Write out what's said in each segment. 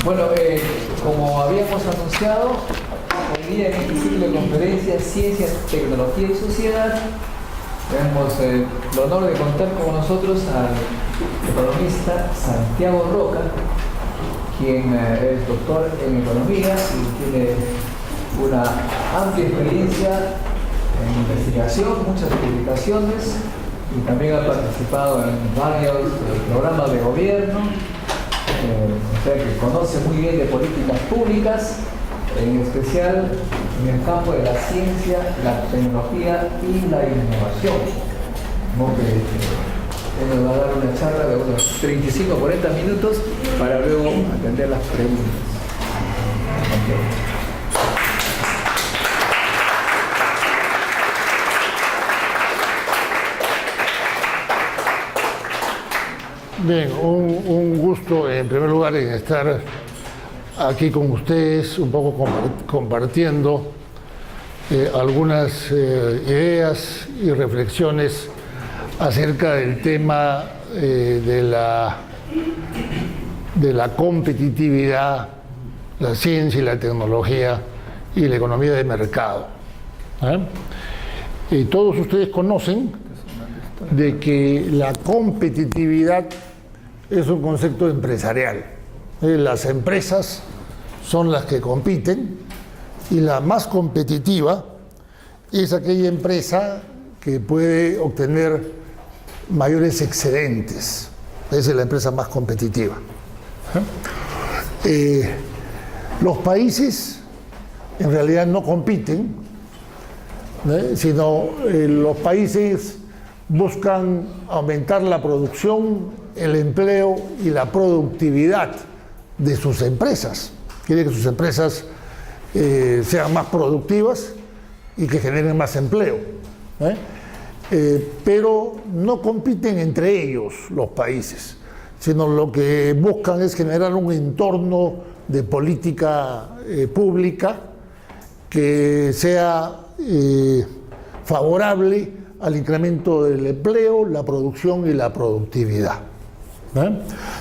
Bueno, como habíamos anunciado, hoy día en este ciclo de conferencias Ciencia, Tecnología y Sociedad, tenemos el honor de contar con nosotros al economista Santiago Roca, quien es doctor en economía y tiene una amplia experiencia en investigación, muchas publicaciones, y también ha participado en varios programas de gobierno, o sea que conoce muy bien de políticas públicas, en especial en el campo de la ciencia, la tecnología y la innovación. Como que él nos va a dar una charla de unos 35 o 40 minutos para luego atender las preguntas. Bien, un gusto en primer lugar en estar aquí con ustedes, un poco compartiendo algunas ideas y reflexiones acerca del tema de la competitividad, la ciencia y la tecnología y la economía de mercado. Todos ustedes conocen de que la competitividad es un concepto empresarial. Las empresas son las que compiten y la más competitiva es aquella empresa que puede obtener mayores excedentes. Esa es la empresa más competitiva. Los países en realidad no compiten, sino los países buscan aumentar la producción, el empleo y la productividad de sus empresas. Quiere que sus empresas sean más productivas y que generen más empleo. Pero no compiten entre ellos los países, sino lo que buscan es generar un entorno de política pública que sea favorable al incremento del empleo, la producción y la productividad.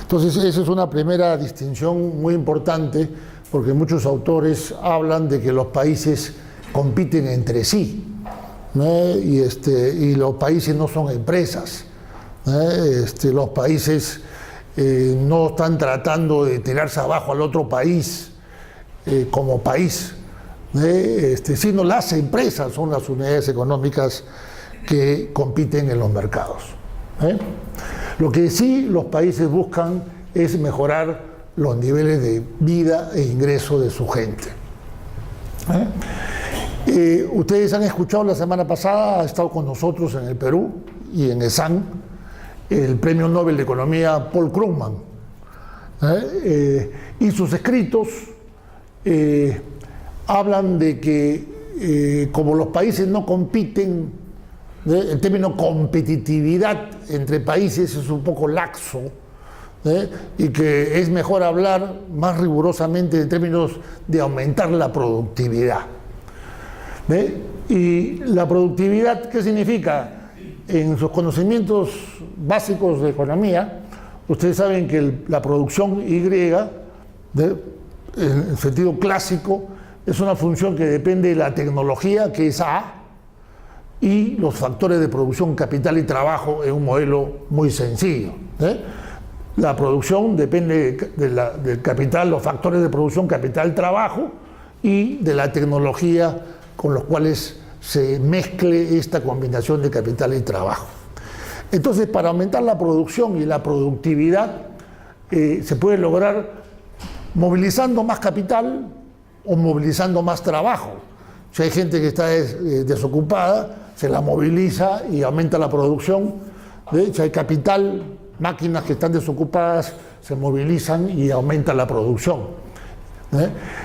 Entonces, esa es una primera distinción muy importante, porque muchos autores hablan de que los países compiten entre sí, y los países no son empresas. Los países no están tratando de tirarse abajo al otro país como país, sino las empresas son las unidades económicas que compiten en los mercados. Lo que sí los países buscan es mejorar los niveles de vida e ingreso de su gente. Ustedes han escuchado la semana pasada, ha estado con nosotros en el Perú y en ESAN el Premio Nobel de Economía Paul Krugman, y sus escritos hablan de que como los países no compiten, el término competitividad entre países es un poco laxo, y que es mejor hablar más rigurosamente en términos de aumentar la productividad. Y la productividad, ¿qué significa? En sus conocimientos básicos de economía, ustedes saben que la producción Y, en sentido clásico, es una función que depende de la tecnología, que es A, y los factores de producción, capital y trabajo en un modelo muy sencillo. La producción depende del capital, los factores de producción, capital, trabajo, y de la tecnología con los cuales se mezcle esta combinación de capital y trabajo. Entonces, para aumentar la producción y la productividad, se puede lograr movilizando más capital o movilizando más trabajo. Si hay gente que está desocupada, se la moviliza y aumenta la producción. Si hay capital, máquinas que están desocupadas, se movilizan y aumenta la producción.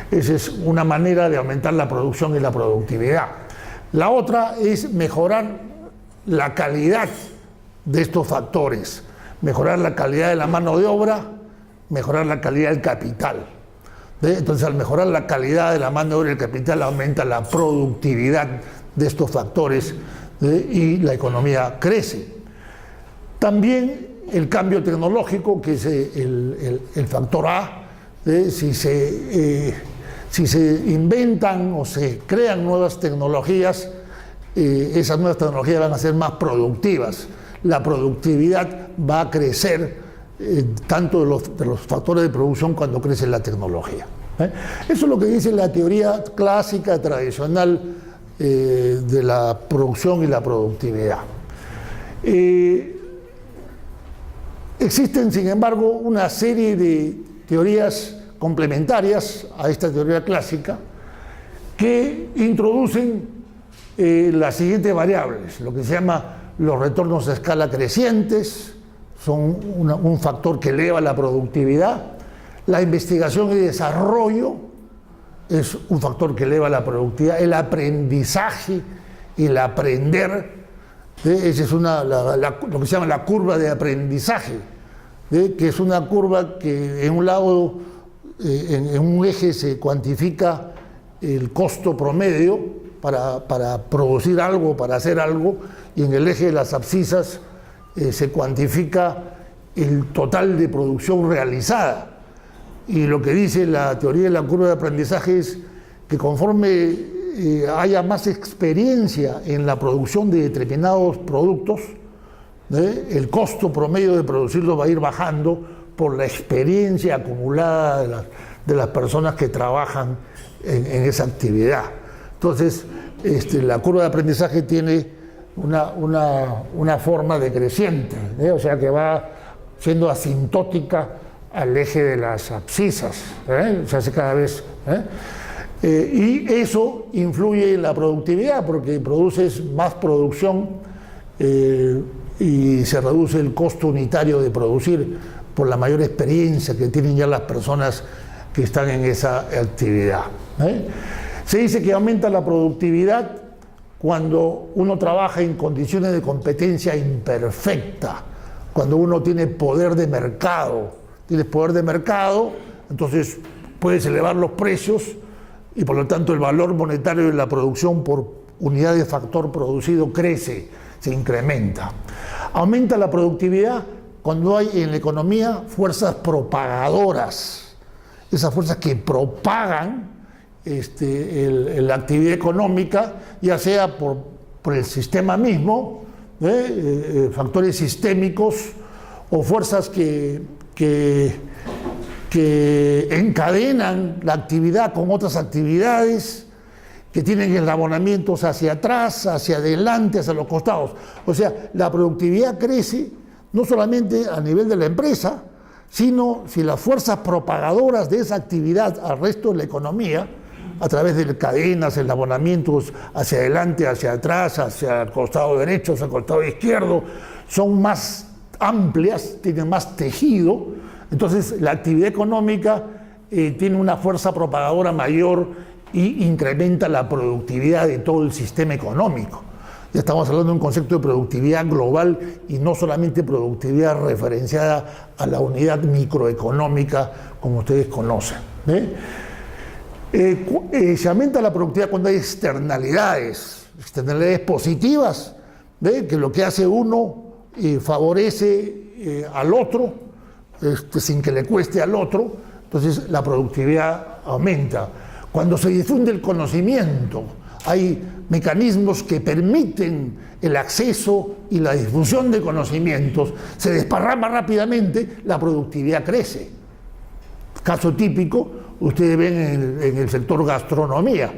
Esa es una manera de aumentar la producción y la productividad. La otra es mejorar la calidad de estos factores, mejorar la calidad de la mano de obra, mejorar la calidad del capital. Entonces, al mejorar la calidad de la mano de obra y el capital, aumenta la productividad de estos factores, y la economía crece. También el cambio tecnológico, que es el factor A, si se inventan o se crean nuevas tecnologías, esas nuevas tecnologías van a ser más productivas. La productividad va a crecer tanto de los factores de producción cuando crece la tecnología. Eso es lo que dice la teoría clásica, tradicional de la producción y la productividad. Existen, sin embargo, una serie de teorías complementarias a esta teoría clásica que introducen las siguientes variables, lo que se llama los retornos a escala crecientes, son un factor que eleva la productividad. La investigación y desarrollo es un factor que eleva la productividad. El aprendizaje y el aprender, esa es lo que se llama la curva de aprendizaje, que es una curva que en un lado, en un eje se cuantifica el costo promedio para producir algo, para hacer algo, y en el eje de las abscisas se cuantifica el total de producción realizada. Y lo que dice la teoría de la curva de aprendizaje es que conforme haya más experiencia en la producción de determinados productos, el costo promedio de producirlos va a ir bajando por la experiencia acumulada de las personas que trabajan en esa actividad. Entonces, la curva de aprendizaje tiene una forma decreciente, o sea que va siendo asintótica al eje de las abscisas, se hace cada vez. Y eso influye en la productividad porque produces más producción y se reduce el costo unitario de producir por la mayor experiencia que tienen ya las personas que están en esa actividad. Se dice que aumenta la productividad cuando uno trabaja en condiciones de competencia imperfecta, cuando uno tiene poder de mercado. Tienes poder de mercado, entonces puedes elevar los precios y por lo tanto el valor monetario de la producción por unidad de factor producido crece, se incrementa. Aumenta la productividad cuando hay en la economía fuerzas propagadoras, esas fuerzas que propagan la actividad económica, ya sea por el sistema mismo, factores sistémicos o fuerzas que encadenan la actividad con otras actividades, que tienen enlabonamientos hacia atrás, hacia adelante, hacia los costados. O sea, la productividad crece no solamente a nivel de la empresa, sino si las fuerzas propagadoras de esa actividad al resto de la economía, a través de cadenas, enlabonamientos hacia adelante, hacia atrás, hacia el costado derecho, hacia el costado izquierdo, son más amplias, tienen más tejido, entonces la actividad económica tiene una fuerza propagadora mayor y incrementa la productividad de todo el sistema económico. Ya estamos hablando de un concepto de productividad global y no solamente productividad referenciada a la unidad microeconómica como ustedes conocen. Se aumenta la productividad cuando hay externalidades positivas, que lo que hace uno favorece al otro, sin que le cueste al otro, entonces la productividad aumenta. Cuando se difunde el conocimiento, hay mecanismos que permiten el acceso y la difusión de conocimientos, se desparrama rápidamente, la productividad crece. Caso típico, ustedes ven en el sector gastronomía,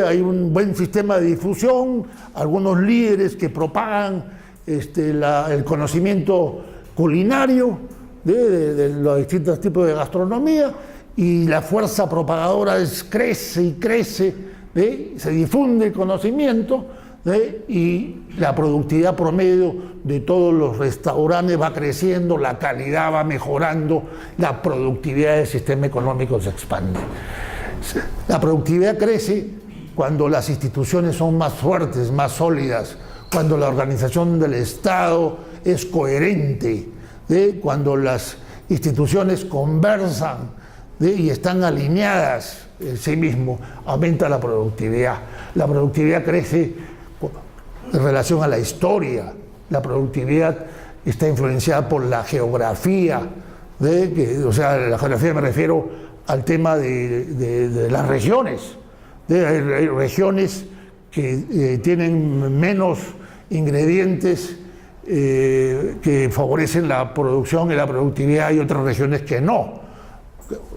hay un buen sistema de difusión, algunos líderes que propagan el conocimiento culinario de los distintos tipos de gastronomía, y la fuerza propagadora crece y crece, se difunde el conocimiento, y la productividad promedio de todos los restaurantes va creciendo, la calidad va mejorando, la productividad del sistema económico se expande. La productividad crece cuando las instituciones son más fuertes, más sólidas, cuando la organización del Estado es coherente, cuando las instituciones conversan y están alineadas en sí mismo, aumenta la productividad. La productividad crece en relación a la historia. La productividad está influenciada por la geografía, o sea, la geografía me refiero al tema de las regiones. Hay regiones que tienen menos ingredientes que favorecen la producción y la productividad, y otras regiones que no.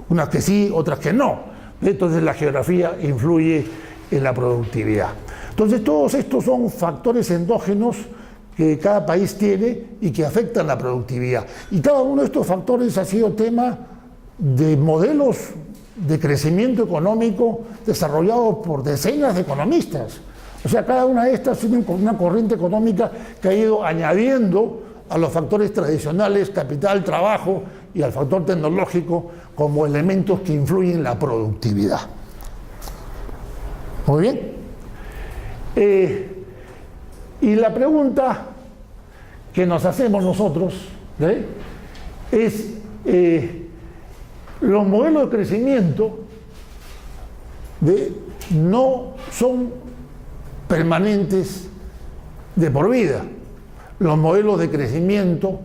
Unas que sí, otras que no. Entonces la geografía influye en la productividad. Entonces todos estos son factores endógenos que cada país tiene y que afectan la productividad. Y cada uno de estos factores ha sido tema de modelos de crecimiento económico desarrollados por decenas de economistas. O sea, cada una de estas tiene una corriente económica que ha ido añadiendo a los factores tradicionales, capital, trabajo, y al factor tecnológico como elementos que influyen en la productividad. Muy bien. Y la pregunta que nos hacemos nosotros es, los modelos de crecimiento no son permanentes de por vida. Los modelos de crecimiento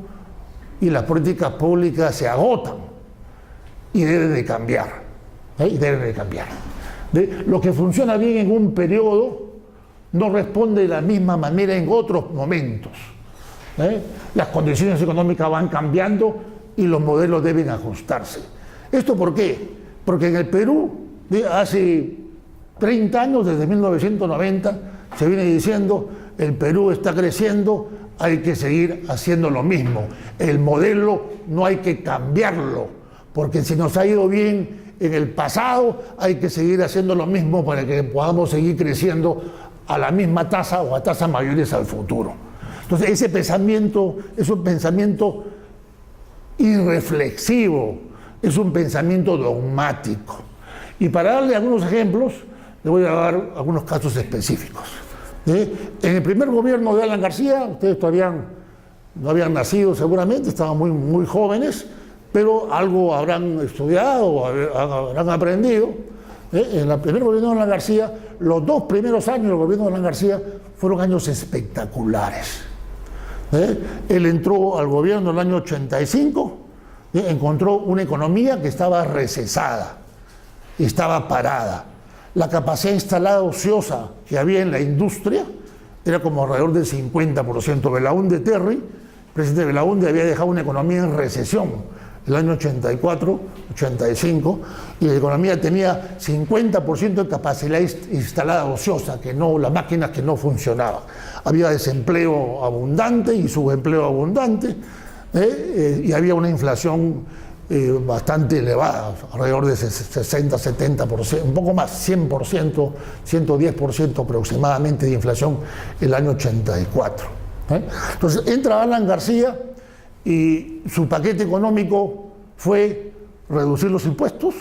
y las políticas públicas se agotan y deben de cambiar. Y deben de cambiar. Lo que funciona bien en un periodo no responde de la misma manera en otros momentos. Las condiciones económicas van cambiando y los modelos deben ajustarse. ¿Esto por qué? Porque en el Perú, hace 30 años, desde 1990, se viene diciendo: el Perú está creciendo, hay que seguir haciendo lo mismo. El modelo no hay que cambiarlo, porque si nos ha ido bien en el pasado, hay que seguir haciendo lo mismo para que podamos seguir creciendo a la misma tasa o a tasas mayores al futuro. Entonces, ese pensamiento es un pensamiento irreflexivo, es un pensamiento dogmático. Y para darle algunos ejemplos, le voy a dar algunos casos específicos. En el primer gobierno de Alan García, ustedes todavía no habían nacido seguramente, estaban muy jóvenes, pero algo habrán estudiado o habrán aprendido. En el primer gobierno de Alan García, los 2 primeros años del gobierno de Alan García fueron años espectaculares. Él entró al gobierno en el año 85, encontró una economía que estaba recesada, estaba parada. La capacidad instalada ociosa que había en la industria era como alrededor del 50%. Belaúnde Terry, el presidente Belaúnde, había dejado una economía en recesión el año 84, 85, y la economía tenía 50% de capacidad instalada ociosa, las máquinas que no funcionaban. Había desempleo abundante y subempleo abundante, y había una inflación bastante elevada, alrededor de 60, 70%, un poco más, 100%, 110% aproximadamente de inflación el año 84. Entonces entra Alan García y su paquete económico fue reducir los impuestos,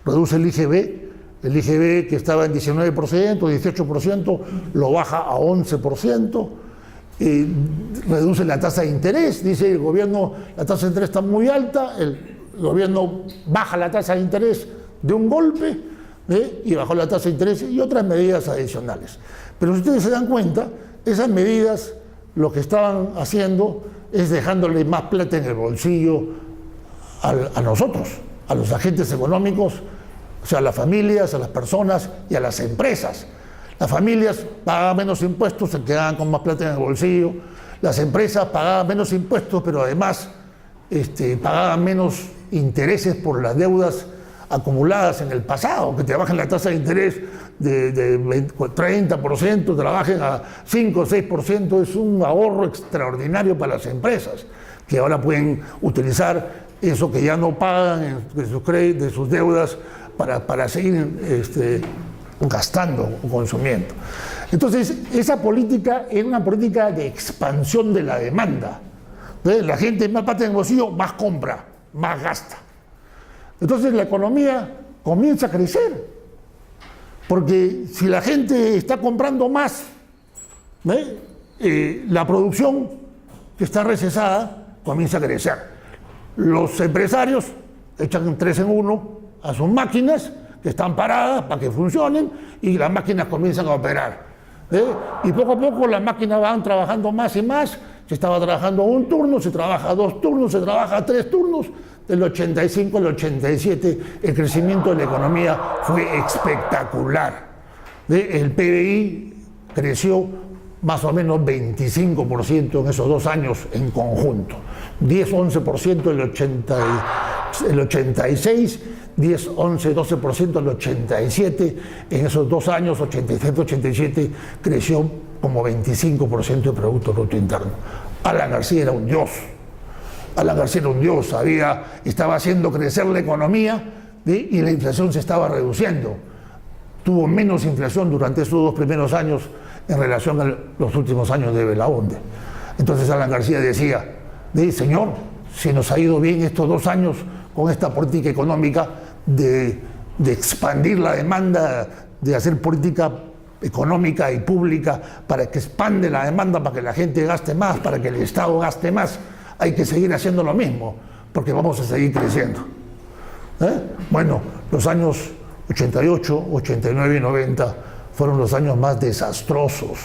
reduce el IGB que estaba en 19%, 18%, lo baja a 11%, reduce la tasa de interés, dice el gobierno, la tasa de interés está muy alta, el gobierno baja la tasa de interés de un golpe, y bajó la tasa de interés y otras medidas adicionales. Pero si ustedes se dan cuenta, esas medidas lo que estaban haciendo es dejándole más plata en el bolsillo a nosotros, a los agentes económicos, o sea, a las familias, a las personas y a las empresas. Las familias pagaban menos impuestos, se quedaban con más plata en el bolsillo. Las empresas pagaban menos impuestos, pero además pagaban menos intereses por las deudas acumuladas en el pasado, que te bajen la tasa de interés de 30%, te la bajen a 5 o 6%, es un ahorro extraordinario para las empresas, que ahora pueden utilizar eso que ya no pagan de sus deudas para seguir gastando o consumiendo. Entonces, esa política era una política de expansión de la demanda. La gente más plata en el bolsillo, más compra, más gasta. Entonces la economía comienza a crecer, porque si la gente está comprando más, la producción que está recesada comienza a crecer. Los empresarios echan 3 en 1 a sus máquinas que están paradas para que funcionen, y las máquinas comienzan a operar. Y poco a poco las máquinas van trabajando más y más, se estaba trabajando un turno, se trabaja 2 turnos, se trabaja 3 turnos. Del 85 al 87 el crecimiento de la economía fue espectacular. El PBI creció más o menos 25% en esos 2 años en conjunto. 10-11% el 86, 10, 11, 12% el 87. En esos 2 años, 87-87, creció como 25% de Producto Bruto Interno. Alan García era un dios. Alan García era un dios, estaba haciendo crecer la economía y la inflación se estaba reduciendo. Tuvo menos inflación durante esos 2 primeros años en relación a los últimos años de Belaúnde. Entonces Alan García decía, señor, si nos ha ido bien estos 2 años con esta política económica de expandir la demanda, de hacer política económica y pública para que expande la demanda, para que la gente gaste más, para que el Estado gaste más, hay que seguir haciendo lo mismo, porque vamos a seguir creciendo. Bueno, los años 88, 89 y 90 fueron los años más desastrosos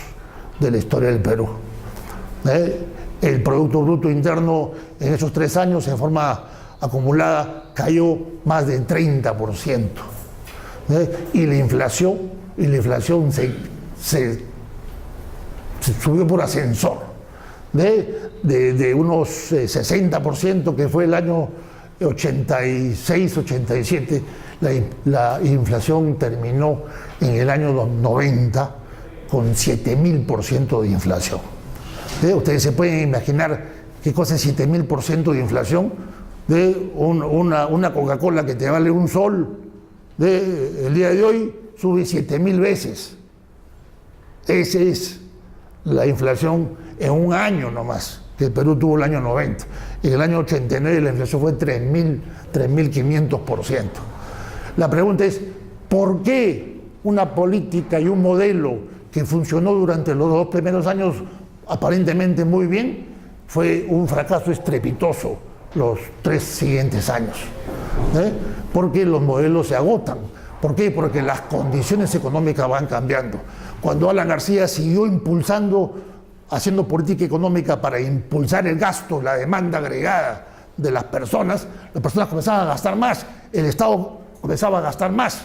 de la historia del Perú. El Producto Bruto Interno en esos 3 años en forma acumulada cayó más del 30%. Y la inflación se subió por ascensor. De unos 60% que fue el año 86-87, la inflación terminó en el año 90 con 7000% de inflación. Ustedes se pueden imaginar qué cosa es 7000% de inflación. Una Coca-Cola que te vale $1, el día de hoy sube 7000 veces. Esa es la inflación en un año nomás, que el Perú tuvo el año 90. En el año 89 la inflación fue 3.500%. La pregunta es, ¿por qué una política y un modelo que funcionó durante los 2 primeros años aparentemente muy bien, fue un fracaso estrepitoso los 3 siguientes años? Porque los modelos se agotan. ¿Por qué? Porque las condiciones económicas van cambiando. Cuando Alan García siguió haciendo política económica para impulsar el gasto, la demanda agregada de las personas comenzaban a gastar más, el Estado comenzaba a gastar más,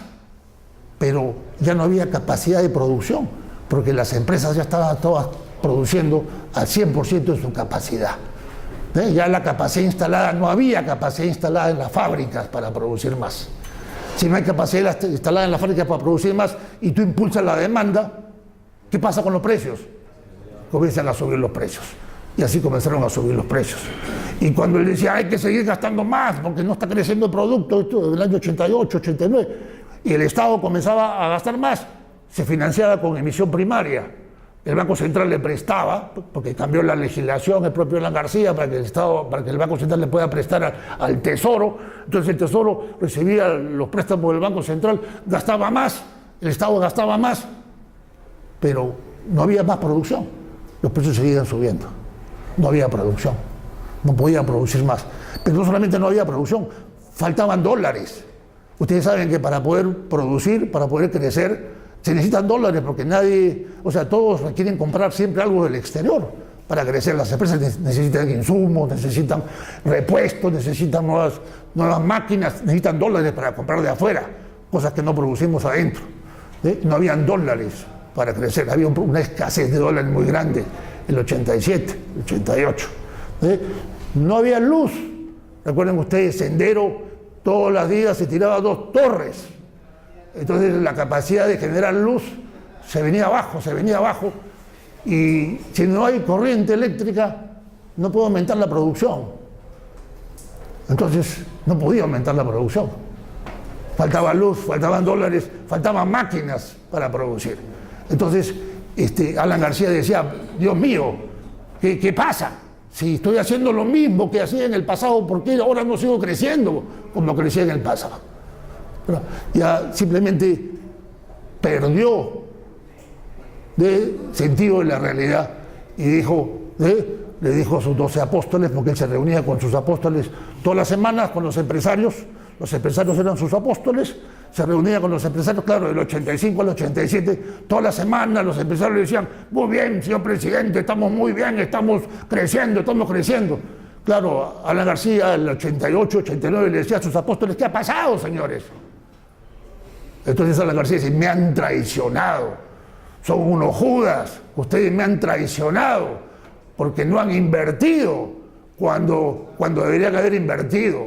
pero ya no había capacidad de producción, porque las empresas ya estaban todas produciendo al 100% de su capacidad. Ya la capacidad instalada, no había capacidad instalada en las fábricas para producir más. Si no hay capacidad instalada en las fábricas para producir más y tú impulsas la demanda, ¿qué pasa con los precios? Comienzan a subir los precios. Y así comenzaron a subir los precios. Y cuando él decía, hay que seguir gastando más porque no está creciendo el producto, esto del año 88, 89, y el Estado comenzaba a gastar más, se financiaba con emisión primaria. El Banco Central le prestaba, porque cambió la legislación, el propio Alan García, para que el Banco Central le pueda prestar al Tesoro. Entonces el Tesoro recibía los préstamos del Banco Central, gastaba más, el Estado gastaba más, pero no había más producción. Los precios seguían subiendo. No había producción. No podía producir más. Pero no solamente no había producción, faltaban dólares. Ustedes saben que para poder producir, para poder crecer, se necesitan dólares porque todos quieren comprar siempre algo del exterior para crecer. Las empresas necesitan insumos, necesitan repuestos, necesitan nuevas máquinas, necesitan dólares para comprar de afuera, cosas que no producimos adentro. No habían dólares para crecer, había una escasez de dólares muy grande, el 87, el 88. No había luz. Recuerden ustedes, Sendero, todos los días se tiraba 2 torres. Entonces la capacidad de generar luz se venía abajo, y si no hay corriente eléctrica no puedo aumentar la producción. Entonces no podía aumentar la producción. Faltaba luz, faltaban dólares, faltaban máquinas para producir. Entonces Alan García decía, Dios mío, ¿qué pasa? Si estoy haciendo lo mismo que hacía en el pasado, ¿por qué ahora no sigo creciendo como crecía en el pasado? Pero ya simplemente perdió de sentido de la realidad y le dijo a sus 12 apóstoles, porque él se reunía con sus apóstoles todas las semanas con los empresarios eran sus apóstoles, se reunía con los empresarios, claro, del 85 al 87, toda la semana los empresarios le decían, muy bien, señor presidente, estamos muy bien, estamos creciendo, estamos creciendo. Claro, Alan García, el 88, 89, le decía a sus apóstoles, ¿qué ha pasado, señores? Entonces Alan García dice, me han traicionado, son unos Judas, ustedes me han traicionado, porque no han invertido cuando deberían haber invertido.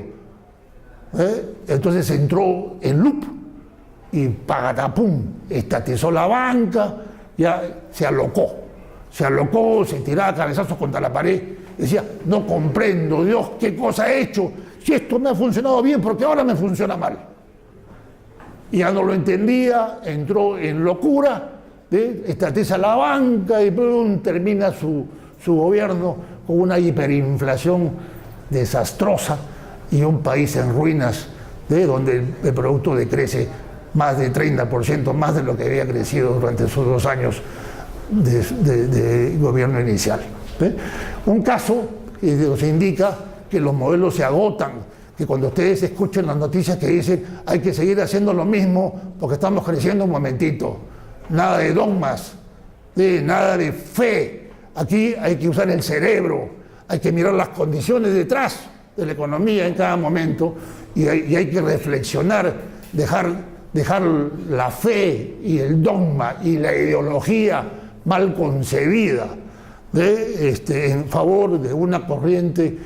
Entonces entró en loop y pagatapum, estatizó la banca, ya se alocó, se tiraba cabezazos contra la pared, decía, no comprendo, Dios, qué cosa ha hecho, si esto me ha funcionado bien, porque ahora me funciona mal. Y ya no lo entendía, entró en locura, estatiza la banca y termina su gobierno con una hiperinflación desastrosa y un país en ruinas, donde el producto decrece más de 30%, más de lo que había crecido durante esos 2 años de gobierno inicial. Un caso que nos indica que los modelos se agotan, que cuando ustedes escuchen las noticias que dicen hay que seguir haciendo lo mismo porque estamos creciendo un momentito, nada de dogmas, nada de fe, aquí hay que usar el cerebro, hay que mirar las condiciones detrás de la economía en cada momento y hay que reflexionar, dejar la fe y el dogma y la ideología mal concebida en favor de una corriente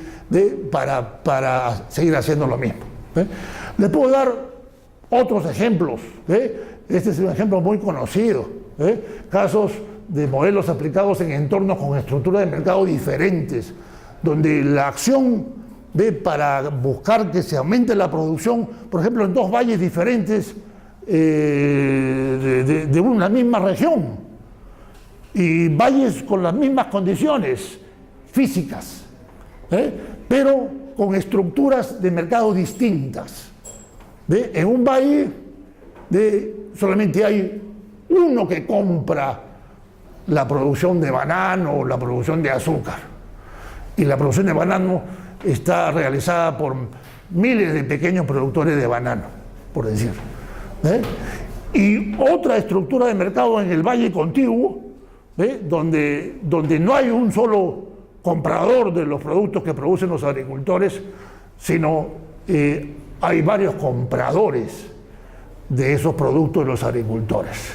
para seguir haciendo lo mismo. Les puedo dar otros ejemplos. Este es un ejemplo muy conocido. Casos de modelos aplicados en entornos con estructuras de mercado diferentes, donde la acción para buscar que se aumente la producción, por ejemplo, en 2 valles diferentes de una misma región, y valles con las mismas condiciones físicas, pero con estructuras de mercado distintas. En un valle solamente hay uno que compra la producción de banano o la producción de azúcar, y la producción de banano está realizada por miles de pequeños productores de banano, por decir. Y otra estructura de mercado en el valle contiguo, donde no hay un solo comprador de los productos que producen los agricultores, sino hay varios compradores de esos productos de los agricultores.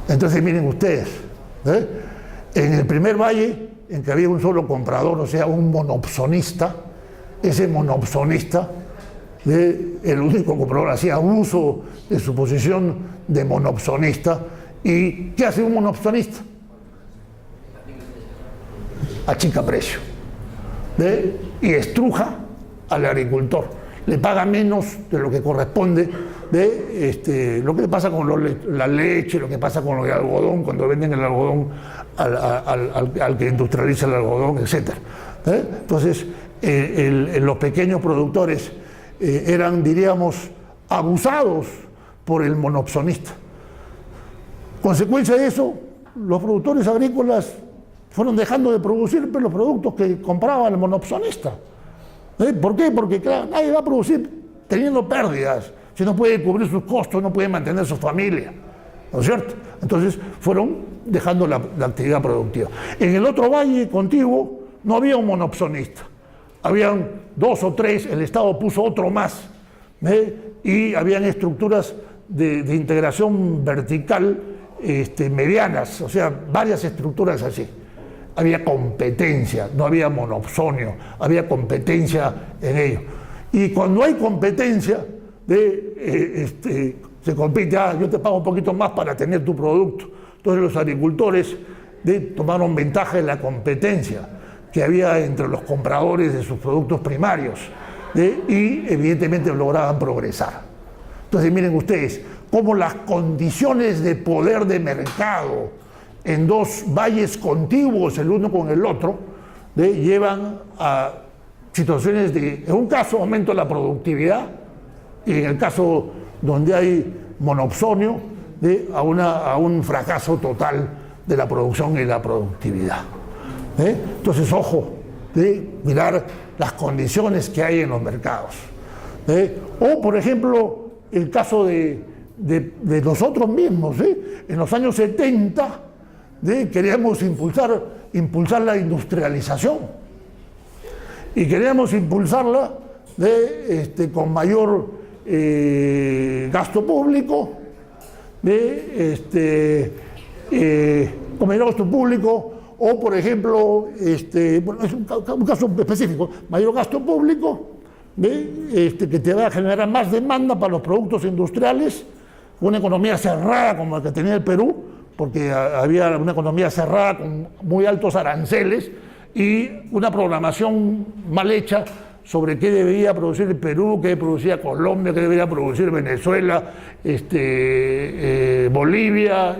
Entonces miren ustedes, en el primer valle en que había un solo comprador, o sea, un monopsonista, ese monopsonista, el único comprador, hacía uso de su posición de monopsonista. ¿Y qué hace un monopsonista? Achica precio, y estruja al agricultor, le paga menos de lo que corresponde, lo que pasa con la leche, lo que pasa con el algodón, cuando venden el algodón al que industrializa el algodón, etc. Entonces, los pequeños productores eran, diríamos, abusados por el monopsonista. Consecuencia de eso, los productores agrícolas fueron dejando de producir los productos que compraba el monopsonista. ¿Por qué? Porque claro, nadie va a producir teniendo pérdidas, si no puede cubrir sus costos, no puede mantener su familia, ¿no es cierto? Entonces fueron dejando la actividad productiva. En el otro valle contiguo no había un monopsonista, habían 2 o 3, el Estado puso otro más, y habían estructuras de integración vertical medianas, o sea, varias estructuras así. Había competencia, no había monopsonio, había competencia en ello. Y cuando hay competencia, se compite, yo te pago un poquito más para tener tu producto. Entonces los agricultores tomaron ventaja de la competencia que había entre los compradores de sus productos primarios, y evidentemente lograban progresar. Entonces miren ustedes cómo las condiciones de poder de mercado en 2 valles contiguos el uno con el otro, llevan a situaciones en un caso aumento de la productividad, y en el caso donde hay monopsonio, a un fracaso total de la producción y la productividad. Entonces, ojo, mirar las condiciones que hay en los mercados. O, por ejemplo, el caso de nosotros mismos. En los años 70 queríamos impulsar la industrialización y queríamos impulsarla con mayor gasto público, con mayor gasto público, o por ejemplo, bueno, es un caso específico, mayor gasto público, que te va a generar más demanda para los productos industriales, una economía cerrada como la que tenía el Perú, porque había una economía cerrada con muy altos aranceles y una programación mal hecha sobre qué debería producir el Perú, qué producía Colombia, qué debería producir Venezuela, Bolivia,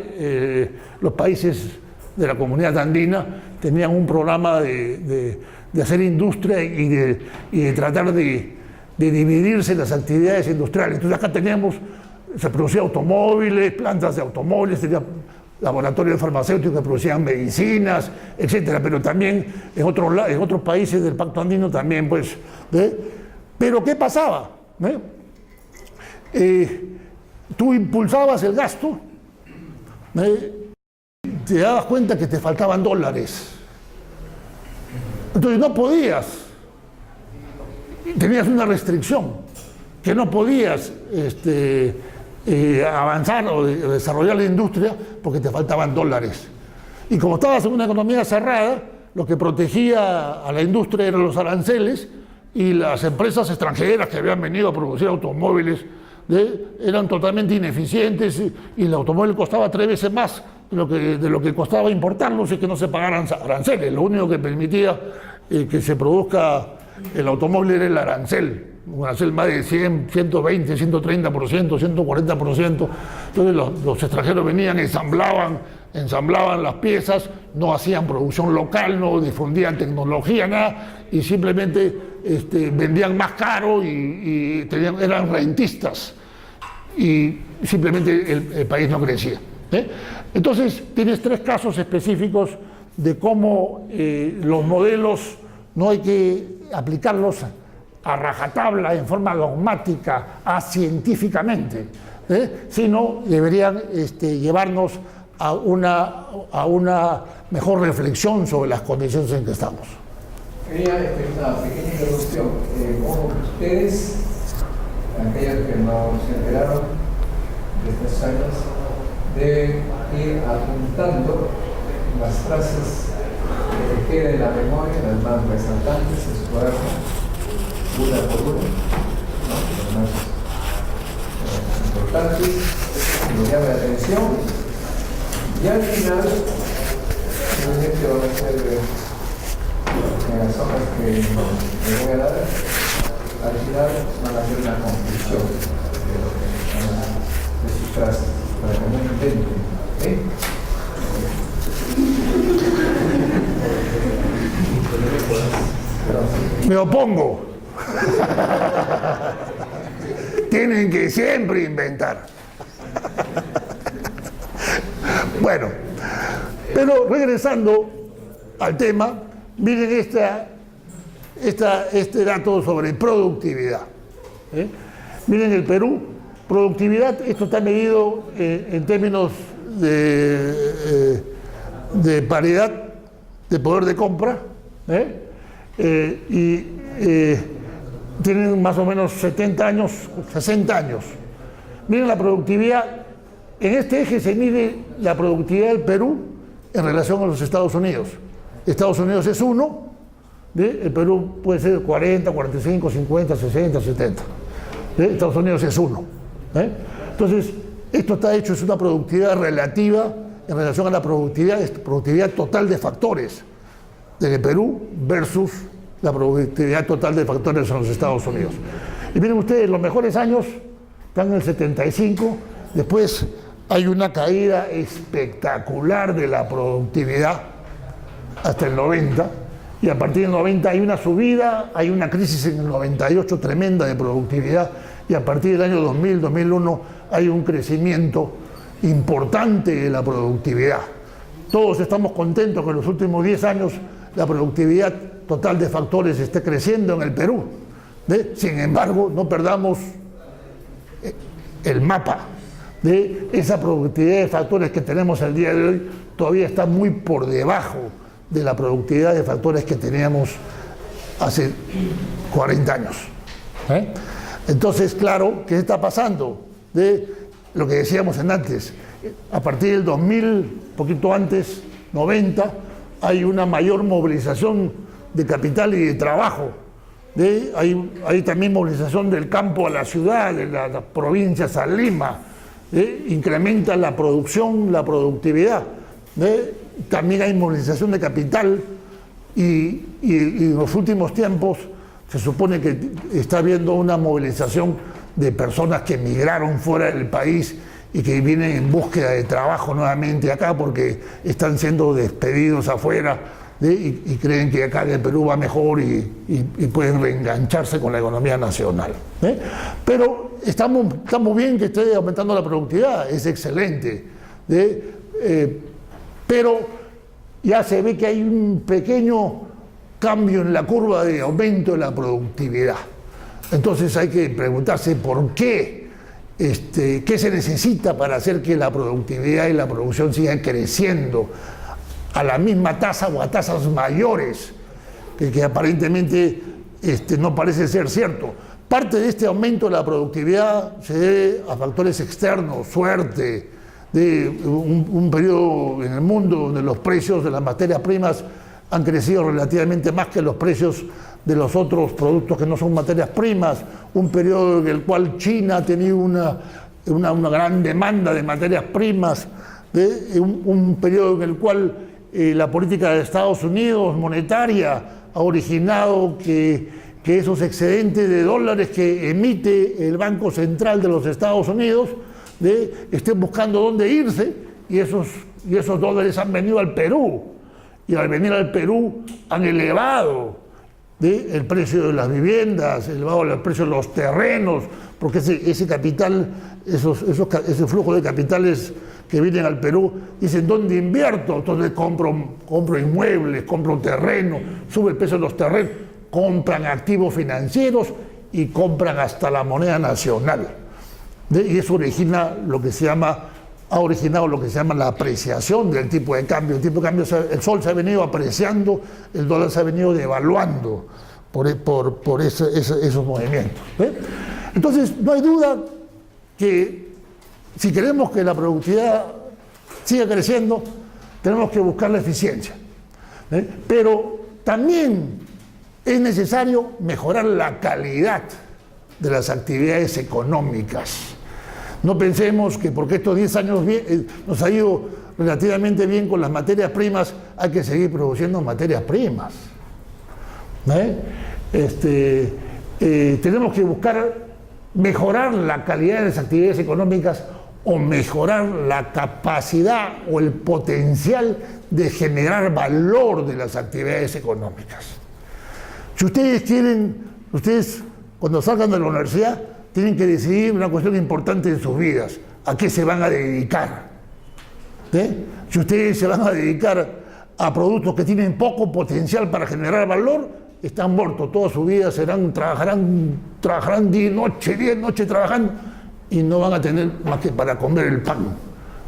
los países de la comunidad andina tenían un programa de hacer industria y de tratar de dividirse las actividades industriales. Entonces acá se producían automóviles, plantas de automóviles, tenía laboratorios farmacéuticos que producían medicinas, etcétera, pero también en otros países del Pacto Andino también, pues. Pero ¿qué pasaba? Tú impulsabas el gasto, te dabas cuenta que te faltaban dólares. Entonces no podías, tenías una restricción, que no podías avanzar o desarrollar la industria porque te faltaban dólares. Y como estabas en una economía cerrada, lo que protegía a la industria eran los aranceles, y las empresas extranjeras que habían venido a producir automóviles eran totalmente ineficientes, y el automóvil costaba 3 veces más de lo que costaba importarlos y que no se pagaran aranceles. Lo único que permitía que se produzca el automóvil era el arancel. Un arancel más de 100, 120, 130%, 140%. Entonces los extranjeros venían, ensamblaban las piezas, no hacían producción local, no difundían tecnología, nada, y simplemente vendían más caro y eran rentistas, y simplemente el país no crecía. Entonces tienes 3 casos específicos de cómo los modelos no hay que aplicarlos a rajatabla, en forma dogmática, científicamente, sino deberían llevarnos a una mejor reflexión sobre las condiciones en que estamos. Quería una pequeña introduccción. Ustedes, aquellos que no se enteraron de estas charlas, deben ir apuntando las frases que queden en la memoria, las más resaltantes en su cuaderno, una por una, las más importantes, que les llame la atención, y al final, realmente van a ser las hojas que les voy a dar, al final van a hacer una conclusión de sus frases, para que no intenten. Me opongo. Tienen que siempre inventar. Bueno, pero regresando al tema, miren este dato sobre productividad. Miren el Perú, productividad, esto está medido en términos de paridad de poder de compra, y tienen más o menos 70 años, 60 años. Miren la productividad, en este eje se mide la productividad del Perú en relación a los Estados Unidos. Estados Unidos es 1, el Perú puede ser 40, 45, 50, 60, 70. Estados Unidos es 1. Entonces, esto está hecho, es una productividad relativa en relación a la productividad total de factores del Perú versus la productividad total de factores en los Estados Unidos. Y miren ustedes, los mejores años están en el 75, después hay una caída espectacular de la productividad hasta el 90, y a partir del 90 hay una subida, hay una crisis en el 98 tremenda de productividad, y a partir del año 2000, 2001 hay un crecimiento importante de la productividad. Todos estamos contentos que en los últimos 10 años la productividad total de factores esté creciendo en el Perú. Sin embargo, no perdamos el mapa de esa productividad de factores que tenemos el día de hoy todavía está muy por debajo de la productividad de factores que teníamos hace 40 años. Entonces, claro, ¿qué está pasando? De lo que decíamos antes, a partir del 2000, poquito antes, 90, hay una mayor movilización de capital y de trabajo. Hay también movilización del campo a la ciudad, de las provincias a Lima. Incrementa la producción, la productividad. También hay movilización de capital y en los últimos tiempos se supone que está habiendo una movilización de personas que emigraron fuera del país y que vienen en búsqueda de trabajo nuevamente acá porque están siendo despedidos afuera y creen que acá en el Perú va mejor y pueden reengancharse con la economía nacional. Pero estamos bien que esté aumentando la productividad, es excelente. Pero ya se ve que hay un pequeño cambio en la curva de aumento de la productividad. Entonces hay que preguntarse por qué, qué se necesita para hacer que la productividad y la producción sigan creciendo a la misma tasa o a tasas mayores, que aparentemente no parece ser cierto. Parte de este aumento de la productividad se debe a factores externos, suerte, de un periodo en el mundo donde los precios de las materias primas han crecido relativamente más que los precios de los otros productos que no son materias primas, un periodo en el cual China ha tenido una gran demanda de materias primas, un periodo en el cual la política de Estados Unidos monetaria ha originado que esos excedentes de dólares que emite el Banco Central de los Estados Unidos estén buscando dónde irse y esos dólares han venido al Perú. Y al venir al Perú han elevado el precio de las viviendas, elevado el precio de los terrenos, porque ese capital, ese flujo de capitales que vienen al Perú, dicen, ¿dónde invierto? Entonces compro inmuebles, compro terreno, sube el precio de los terrenos, compran activos financieros y compran hasta la moneda nacional. Y eso ha originado lo que se llama la apreciación del tipo de cambio. El tipo de cambio, el sol se ha venido apreciando, el dólar se ha venido devaluando por esos movimientos. Entonces, no hay duda que si queremos que la productividad siga creciendo, tenemos que buscar la eficiencia. Pero también es necesario mejorar la calidad de las actividades económicas. No pensemos que porque estos 10 años nos ha ido relativamente bien con las materias primas, hay que seguir produciendo materias primas. Tenemos que buscar mejorar la calidad de las actividades económicas o mejorar la capacidad o el potencial de generar valor de las actividades económicas. Si ustedes cuando salgan de la universidad, tienen que decidir una cuestión importante en sus vidas, a qué se van a dedicar. Si ustedes se van a dedicar a productos que tienen poco potencial para generar valor, están muertos, toda su vida trabajarán día y noche trabajando y no van a tener más que para comer el pan,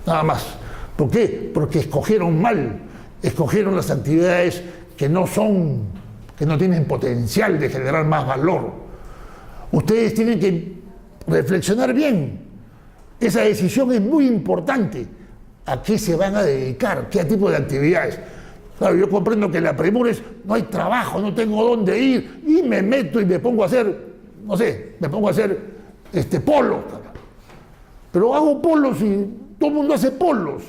nada más. ¿Por qué? Porque escogieron mal, escogieron las actividades que no tienen potencial de generar más valor. Ustedes tienen que reflexionar bien. Esa decisión es muy importante. ¿A qué se van a dedicar? ¿Qué tipo de actividades? Claro, yo comprendo que la premura es, no hay trabajo, no tengo dónde ir, y me meto y me pongo a hacer, polos. Pero hago polos y todo el mundo hace polos.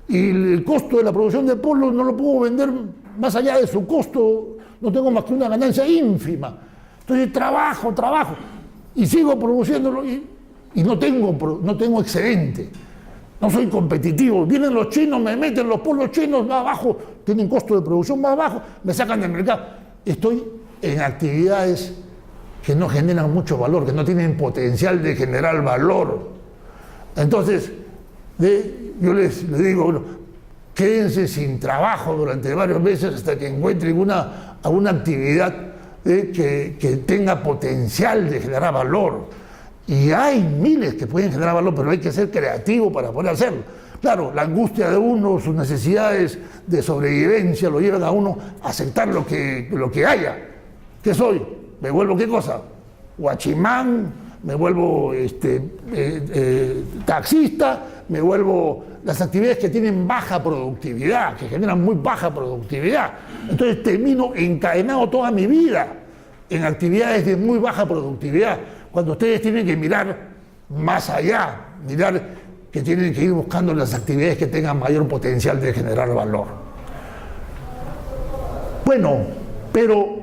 Y el costo de la producción de polos no lo puedo vender más allá de su costo, no tengo más que una ganancia ínfima. Entonces trabajo y sigo produciéndolo y no tengo excedente, no soy competitivo. Vienen los chinos, me meten los polos chinos más abajo, tienen costo de producción más bajo, me sacan del mercado. Estoy en actividades que no generan mucho valor, que no tienen potencial de generar valor. Entonces, yo les digo, bueno, quédense sin trabajo durante varios meses hasta que encuentren alguna actividad que tenga potencial de generar valor. Y hay miles que pueden generar valor, pero hay que ser creativo para poder hacerlo. Claro, la angustia de uno, sus necesidades de sobrevivencia lo llevan a uno a aceptar lo que haya. ¿Qué soy? ¿Me vuelvo qué cosa? Guachimán, me vuelvo taxista, me vuelvo las actividades que tienen baja productividad, que generan muy baja productividad. Entonces termino encadenado toda mi vida en actividades de muy baja productividad, cuando ustedes tienen que mirar más allá, mirar que tienen que ir buscando las actividades que tengan mayor potencial de generar valor. Bueno, pero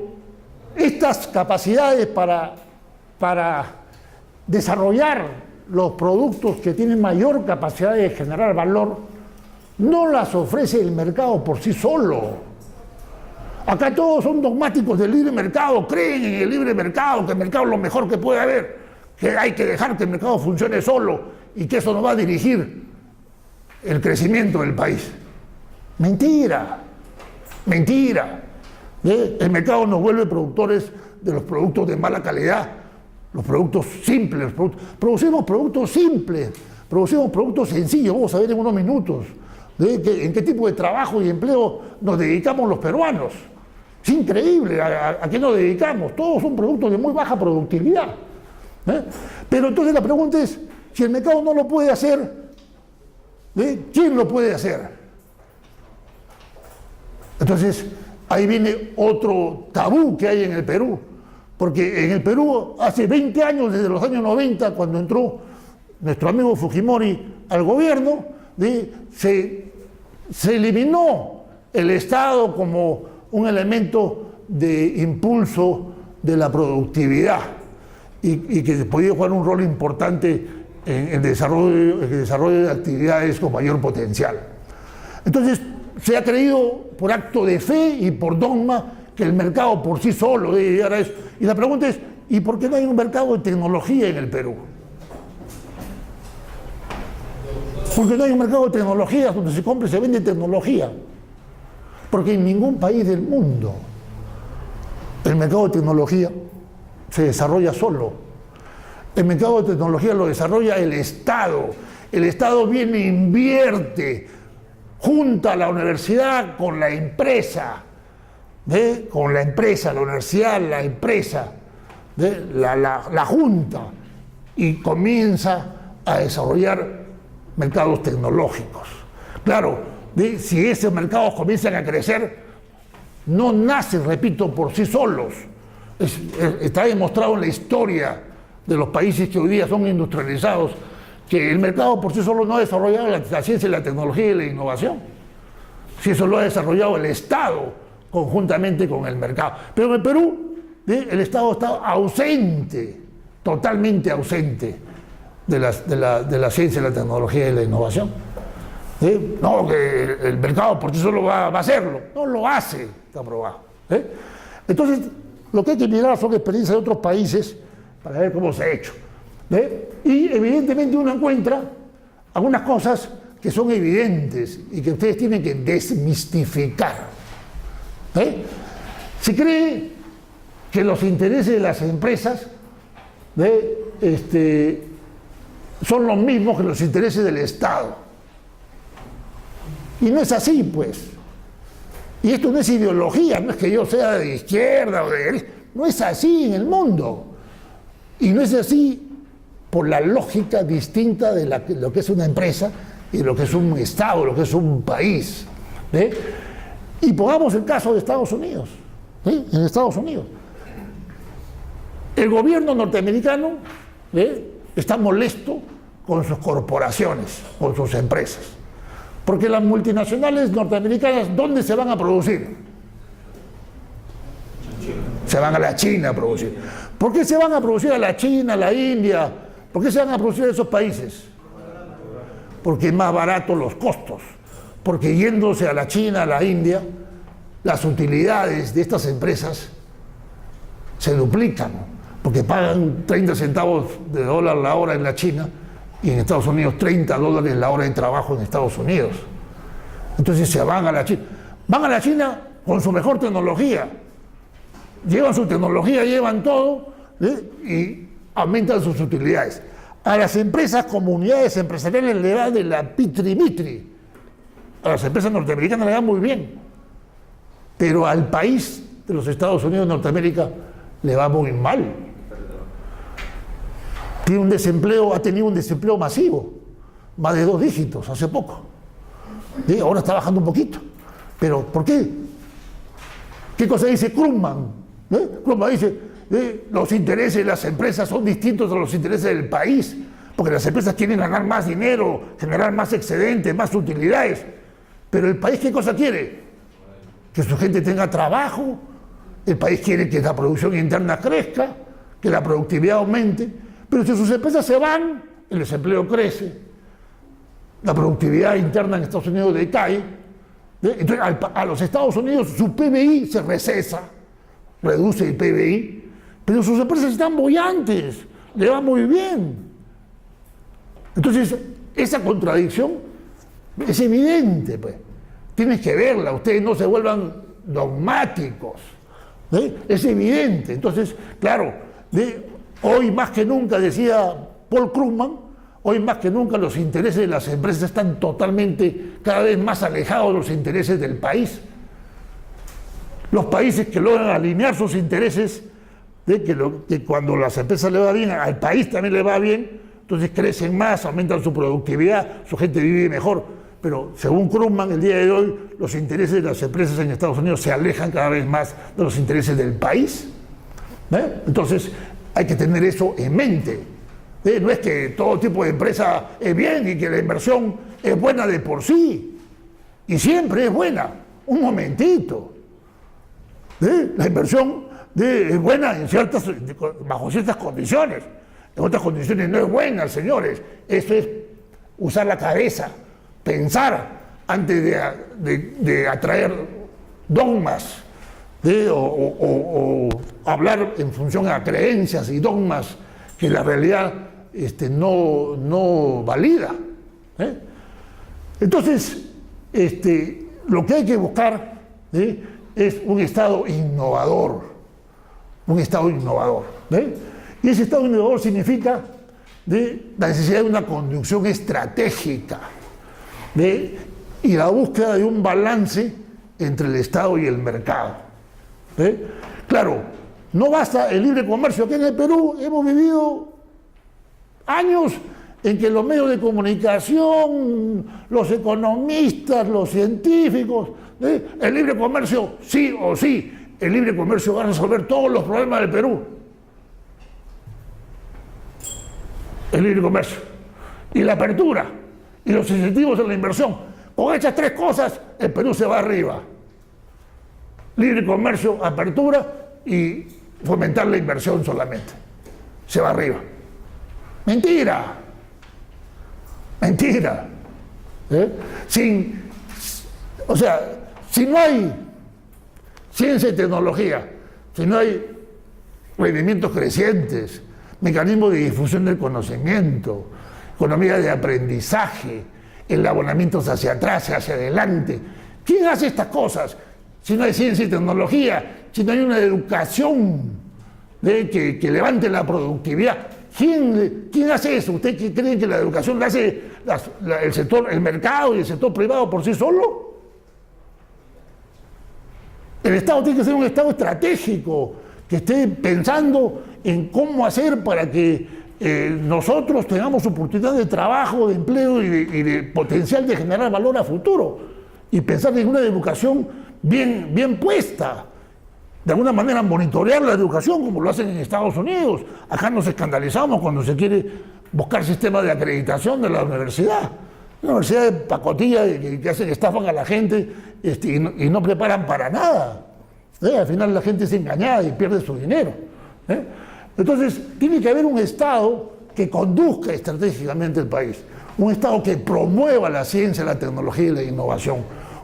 estas capacidades para desarrollar los productos que tienen mayor capacidad de generar valor no las ofrece el mercado por sí solo. Acá todos son dogmáticos del libre mercado, creen en el libre mercado, que el mercado es lo mejor que puede haber, que hay que dejar que el mercado funcione solo y que eso nos va a dirigir el crecimiento del país. Mentira, mentira. El mercado nos vuelve productores de los productos de mala calidad, los productos simples. Producimos productos simples, producimos productos sencillos. Vamos a ver en unos minutos en qué tipo de trabajo y empleo nos dedicamos los peruanos. Es increíble a qué nos dedicamos. Todos son productos de muy baja productividad. Pero entonces la pregunta es, si el mercado no lo puede hacer, ¿quién lo puede hacer? Entonces ahí viene otro tabú que hay en el Perú, porque en el Perú hace 20 años, desde los años 90, cuando entró nuestro amigo Fujimori al gobierno, se eliminó el Estado como un elemento de impulso de la productividad y que podía jugar un rol importante en el desarrollo de actividades con mayor potencial. Entonces se ha creído por acto de fe y por dogma que el mercado por sí solo debe llegar a eso. Y la pregunta es, ¿y por qué no hay un mercado de tecnología en el Perú? Porque no hay un mercado de tecnología donde se compra y se vende tecnología. Porque en ningún país del mundo el mercado de tecnología se desarrolla solo. El mercado de tecnología lo desarrolla el Estado. El Estado viene e invierte, junta a la universidad con la empresa, con la empresa, la universidad, la empresa, la junta, y comienza a desarrollar mercados tecnológicos. Claro, si esos mercados comienzan a crecer, no nacen, repito, por sí solos. Está demostrado en la historia de los países que hoy día son industrializados que el mercado por sí solo no ha desarrollado la ciencia, la tecnología y la innovación. Si eso lo ha desarrollado el Estado conjuntamente con el mercado. Pero en el Perú, el Estado está ausente, totalmente ausente de la ciencia, la tecnología y la innovación. No, que el mercado por sí solo va a hacerlo. No lo hace, está probado. Entonces, lo que hay que mirar son experiencias de otros países para ver cómo se ha hecho. Y evidentemente uno encuentra algunas cosas que son evidentes y que ustedes tienen que desmistificar. Se cree que los intereses de las empresas son los mismos que los intereses del Estado. Y no es así, pues. Y esto no es ideología, no es que yo sea de izquierda o de derecha. No es así en el mundo. Y no es así por la lógica distinta de lo que es una empresa y de lo que es un Estado, lo que es un país. Y pongamos el caso de Estados Unidos. En Estados Unidos, el gobierno norteamericano está molesto con sus corporaciones, con sus empresas. Porque las multinacionales norteamericanas, ¿dónde se van a producir? Se van a la China a producir. ¿Por qué se van a producir a la China, a la India? ¿Por qué se van a producir a esos países? Porque es más barato los costos. Porque yéndose a la China, a la India, las utilidades de estas empresas se duplican. Porque pagan 30 centavos de dólar la hora en la China y en Estados Unidos $30 la hora de trabajo en Estados Unidos. Entonces se van a la China. Van a la China con su mejor tecnología. Llevan su tecnología, llevan todo, y aumentan sus utilidades. A las empresas, comunidades empresariales le va de la pitri-mitri. A las empresas norteamericanas le va muy bien. Pero al país de los Estados Unidos de Norteamérica le va muy mal. Tiene un desempleo, ha tenido un desempleo masivo, más de 2 dígitos hace poco. ¿Sí? Ahora está bajando un poquito. ¿Pero por qué? ¿Qué cosa dice Krugman? Krugman dice, los intereses de las empresas son distintos a los intereses del país, porque las empresas quieren ganar más dinero, generar más excedentes, más utilidades. Pero el país, ¿qué cosa quiere? Que su gente tenga trabajo. El país quiere que la producción interna crezca, que la productividad aumente. Pero si sus empresas se van, el desempleo crece, la productividad interna en Estados Unidos decae. Entonces, a los Estados Unidos su PBI se recesa, reduce el PBI, pero sus empresas están bollantes, le va muy bien. Entonces, esa contradicción es evidente, pues. Tienes que verla, ustedes no se vuelvan dogmáticos. Es evidente. Entonces, claro, hoy más que nunca, decía Paul Krugman, hoy más que nunca los intereses de las empresas están totalmente, cada vez más alejados de los intereses del país. Los países que logran alinear sus intereses, que cuando las empresas le va bien, al país también le va bien, entonces crecen más, aumentan su productividad, su gente vive mejor. Pero según Krugman, el día de hoy, los intereses de las empresas en Estados Unidos se alejan cada vez más de los intereses del país. Entonces, hay que tener eso en mente. No es que todo tipo de empresa es bien y que la inversión es buena de por sí. Y siempre es buena. Un momentito. La inversión es buena bajo ciertas condiciones. En otras condiciones no es buena, señores. Eso es usar la cabeza, pensar antes de atraer dogmas, o hablar en función a creencias y dogmas que la realidad no valida. Entonces, lo que hay que buscar es un Estado innovador. Un Estado innovador. Y ese Estado innovador significa la necesidad de una conducción estratégica y la búsqueda de un balance entre el Estado y el mercado. Claro, no basta el libre comercio. Aquí en el Perú hemos vivido años en que los medios de comunicación, los economistas, los científicos, el libre comercio sí o sí, el libre comercio va a resolver todos los problemas del Perú. El libre comercio y la apertura y los incentivos en la inversión. Con estas 3 cosas, el Perú se va arriba. Libre comercio, apertura y fomentar la inversión solamente. Se va arriba. Mentira. Mentira. Si no hay ciencia y tecnología, si no hay rendimientos crecientes, mecanismos de difusión del conocimiento, economía de aprendizaje, enlabonamientos hacia atrás y hacia adelante. ¿Quién hace estas cosas? Si no hay ciencia y tecnología, si no hay una educación que levante la productividad, ¿quién hace eso? ¿Usted cree que la educación la hace el mercado y el sector privado por sí solo? El Estado tiene que ser un Estado estratégico, que esté pensando en cómo hacer para que nosotros tengamos oportunidad de trabajo, de empleo y de potencial de generar valor a futuro. Y pensar en una educación bien puesta. De alguna manera monitorear la educación como lo hacen en Estados Unidos. Acá nos escandalizamos cuando se quiere buscar sistemas de acreditación de la universidad. Una universidad de pacotilla que estafan a la gente y no preparan para nada. Al final la gente es engañada y pierde su dinero. Entonces, tiene que haber un Estado que conduzca estratégicamente el país. Un Estado que promueva la ciencia, la tecnología y la innovación.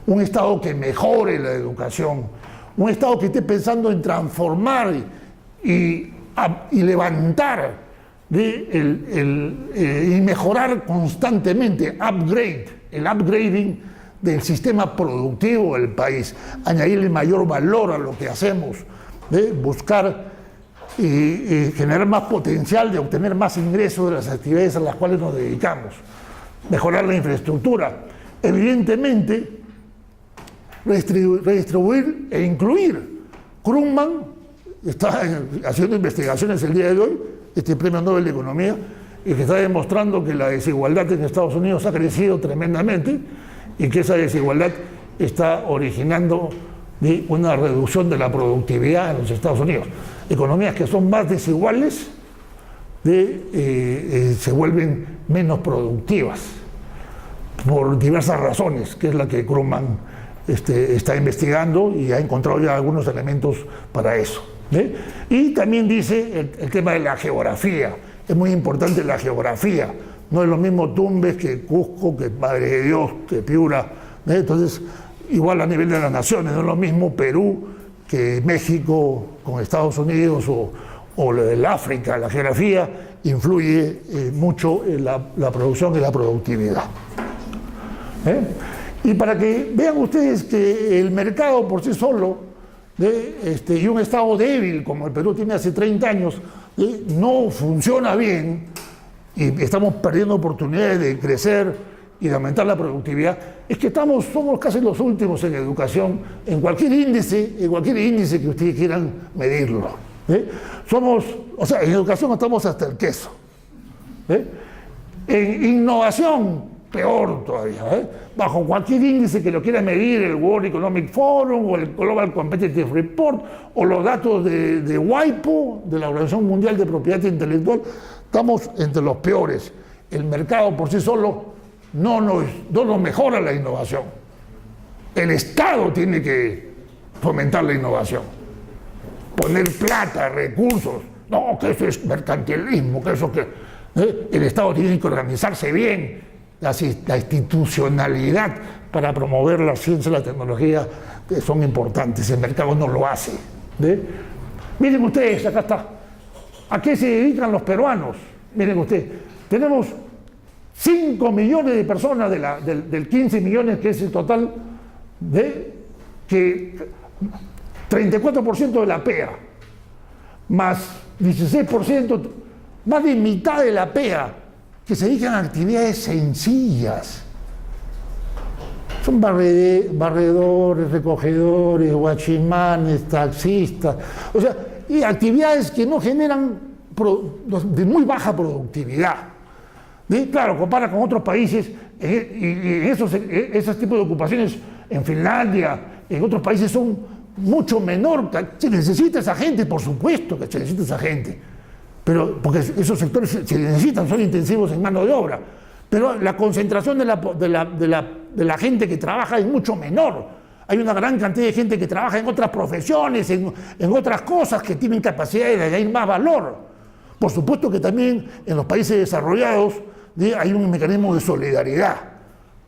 Un Estado que mejore la educación. Un Estado que esté pensando en transformar y levantar y mejorar constantemente, el upgrading del sistema productivo del país, añadirle mayor valor a lo que hacemos, buscar y generar más potencial de obtener más ingresos de las actividades a las cuales nos dedicamos, mejorar la infraestructura, evidentemente redistribuir e incluir. Krugman está haciendo investigaciones el día de hoy, este premio Nobel de Economía, y que está demostrando que la desigualdad en Estados Unidos ha crecido tremendamente y que esa desigualdad está originando una reducción de la productividad en los Estados Unidos. Economías que son más desiguales se vuelven menos productivas por diversas razones, que es la que Krugman está investigando y ha encontrado ya algunos elementos para eso. Y también dice el tema de la geografía. Es muy importante la geografía. No es lo mismo Tumbes que Cusco, que Madre de Dios, que Piura. Entonces, igual a nivel de las naciones, no es lo mismo Perú que México con Estados Unidos o el África. La geografía influye mucho en la producción y la productividad. Y para que vean ustedes que el mercado por sí solo y un Estado débil como el Perú tiene hace 30 años no funciona bien y estamos perdiendo oportunidades de crecer y de aumentar la productividad, es que somos casi los últimos en educación, en cualquier índice que ustedes quieran medirlo. En educación estamos hasta el queso. En innovación, peor todavía. Bajo cualquier índice que lo quiera medir, el World Economic Forum o el Global Competitive Report o los datos de WIPO, de la Organización Mundial de Propiedad Intelectual, estamos entre los peores. El mercado por sí solo no nos mejora la innovación. El Estado tiene que fomentar la innovación, poner plata, recursos. No, que eso es mercantilismo, que eso el Estado tiene que organizarse bien, la institucionalidad para promover la ciencia y la tecnología, que son importantes. El mercado no lo hace. Miren ustedes, acá está. ¿A qué se dedican los peruanos? Miren ustedes, tenemos 5 millones de personas del 15 millones que es el total, que 34% de la PEA, más 16%, más de mitad de la PEA, que se dedican a actividades sencillas. Son barredores, recogedores, guachimanes, taxistas, y actividades que no generan de muy baja productividad. Claro, compara con otros países, y esos tipos de ocupaciones en Finlandia, en otros países son mucho menor. Se necesita esa gente, por supuesto que se necesita esa gente, pero porque esos sectores se necesitan, son intensivos en mano de obra, pero la concentración de la gente que trabaja es mucho menor. Hay una gran cantidad de gente que trabaja en otras profesiones, en otras cosas que tienen capacidad de añadir más valor. Por supuesto que también en los países desarrollados hay un mecanismo de solidaridad,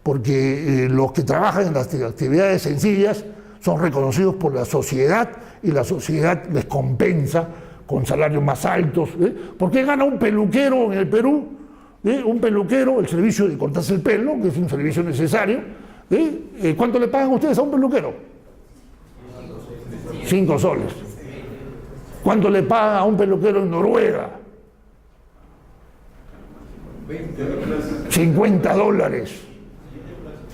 porque los que trabajan en las actividades sencillas son reconocidos por la sociedad y la sociedad les compensa con salarios más altos. ¿Por qué gana un peluquero en el Perú? Un peluquero, el servicio de cortarse el pelo, que es un servicio necesario. ¿Cuánto le pagan ustedes a un peluquero? 5 soles. ¿Cuánto le pagan a un peluquero en Noruega? $50,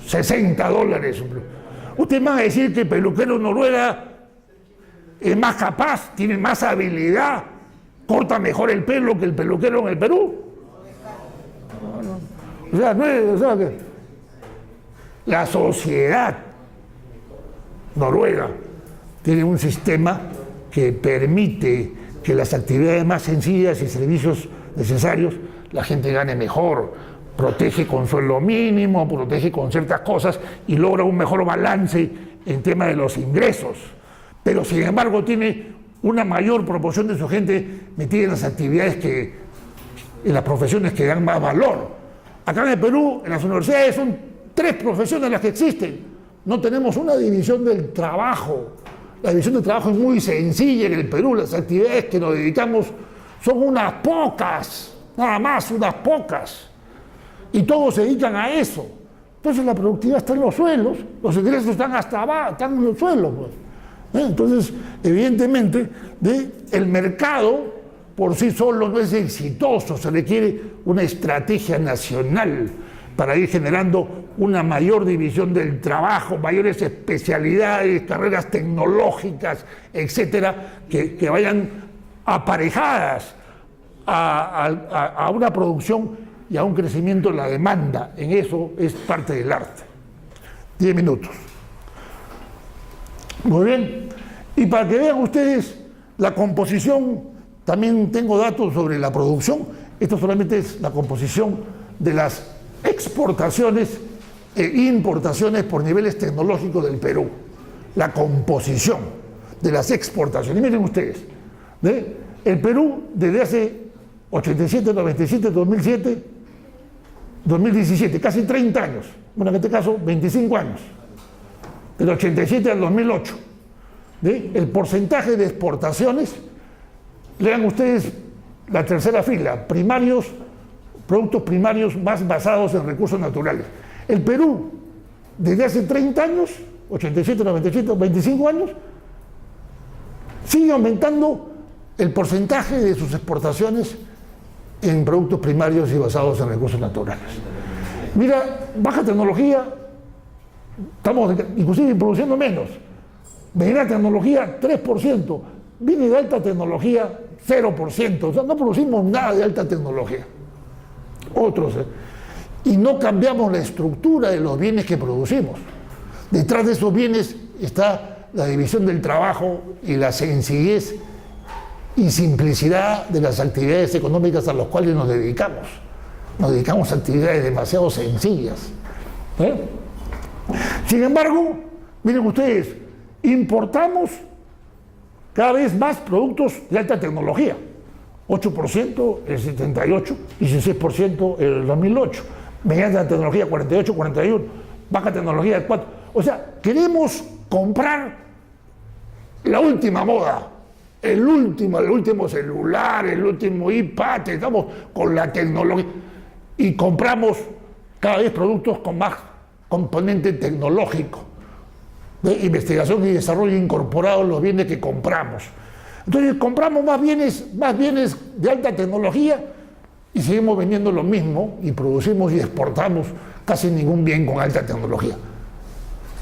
$60. Usted me va a decir que el peluquero en Noruega es más capaz, tiene más habilidad, corta mejor el pelo que el peluquero en el Perú. La sociedad noruega tiene un sistema que permite que las actividades más sencillas y servicios necesarios la gente gane mejor, protege con sueldo mínimo, protege con ciertas cosas y logra un mejor balance en tema de los ingresos. Pero sin embargo tiene una mayor proporción de su gente metida en las actividades en las profesiones que dan más valor. Acá en el Perú, en las universidades son 3 profesiones las que existen. No tenemos una división del trabajo. La división del trabajo es muy sencilla en el Perú. Las actividades que nos dedicamos son unas pocas, nada más, unas pocas. Y todos se dedican a eso. Entonces la productividad está en los suelos, los ingresos están hasta abajo, están en los suelos, pues. Entonces, evidentemente, el mercado por sí solo no es exitoso, se requiere una estrategia nacional para ir generando una mayor división del trabajo, mayores especialidades, carreras tecnológicas, etcétera, que vayan aparejadas a una producción y a un crecimiento de la demanda. En eso es parte del arte. 10 minutos. Muy bien. Y para que vean ustedes la composición, también tengo datos sobre la producción. Esto solamente es la composición de las exportaciones e importaciones por niveles tecnológicos del Perú. La composición de las exportaciones. Y miren ustedes, el Perú desde hace 87, 97, 2007, 2017, casi 30 años, bueno, en este caso 25 años, del 87 al 2008, el porcentaje de exportaciones, lean ustedes la tercera fila, primarios, productos primarios más basados en recursos naturales. El Perú, desde hace 30 años, 87, 97, 25 años, sigue aumentando el porcentaje de sus exportaciones en productos primarios y basados en recursos naturales. Mira, baja tecnología, estamos inclusive produciendo menos. Mediana tecnología, 3%. Viene de alta tecnología, 0%. O sea, no producimos nada de alta tecnología. Otros. Y no cambiamos la estructura de los bienes que producimos. Detrás de esos bienes está la división del trabajo y la sencillez y simplicidad de las actividades económicas a las cuales nos dedicamos. Nos dedicamos a actividades demasiado sencillas. Sin embargo, miren ustedes, importamos cada vez más productos de alta tecnología. 8% el 78, 16% el 2008. Mediana tecnología 48, 41, baja tecnología 4. O sea, queremos comprar la última moda. El último celular, el último iPad, estamos con la tecnología y compramos cada vez productos con más componente tecnológico, de investigación y desarrollo incorporado en los bienes que compramos. Entonces compramos más bienes de alta tecnología y seguimos vendiendo lo mismo y producimos y exportamos casi ningún bien con alta tecnología.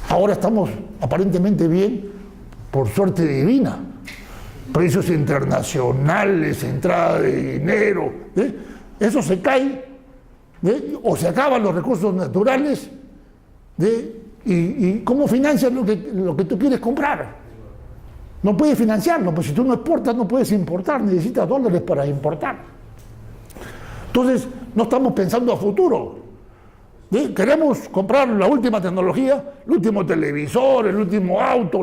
Ahora estamos aparentemente bien por suerte divina. Precios internacionales, entrada de dinero, eso se cae, o se acaban los recursos naturales, y ¿cómo financias lo que tú quieres comprar? No puedes financiarlo, pues si tú no exportas no puedes importar, necesitas dólares para importar. Entonces no estamos pensando a futuro. Queremos comprar la última tecnología, el último televisor, el último auto,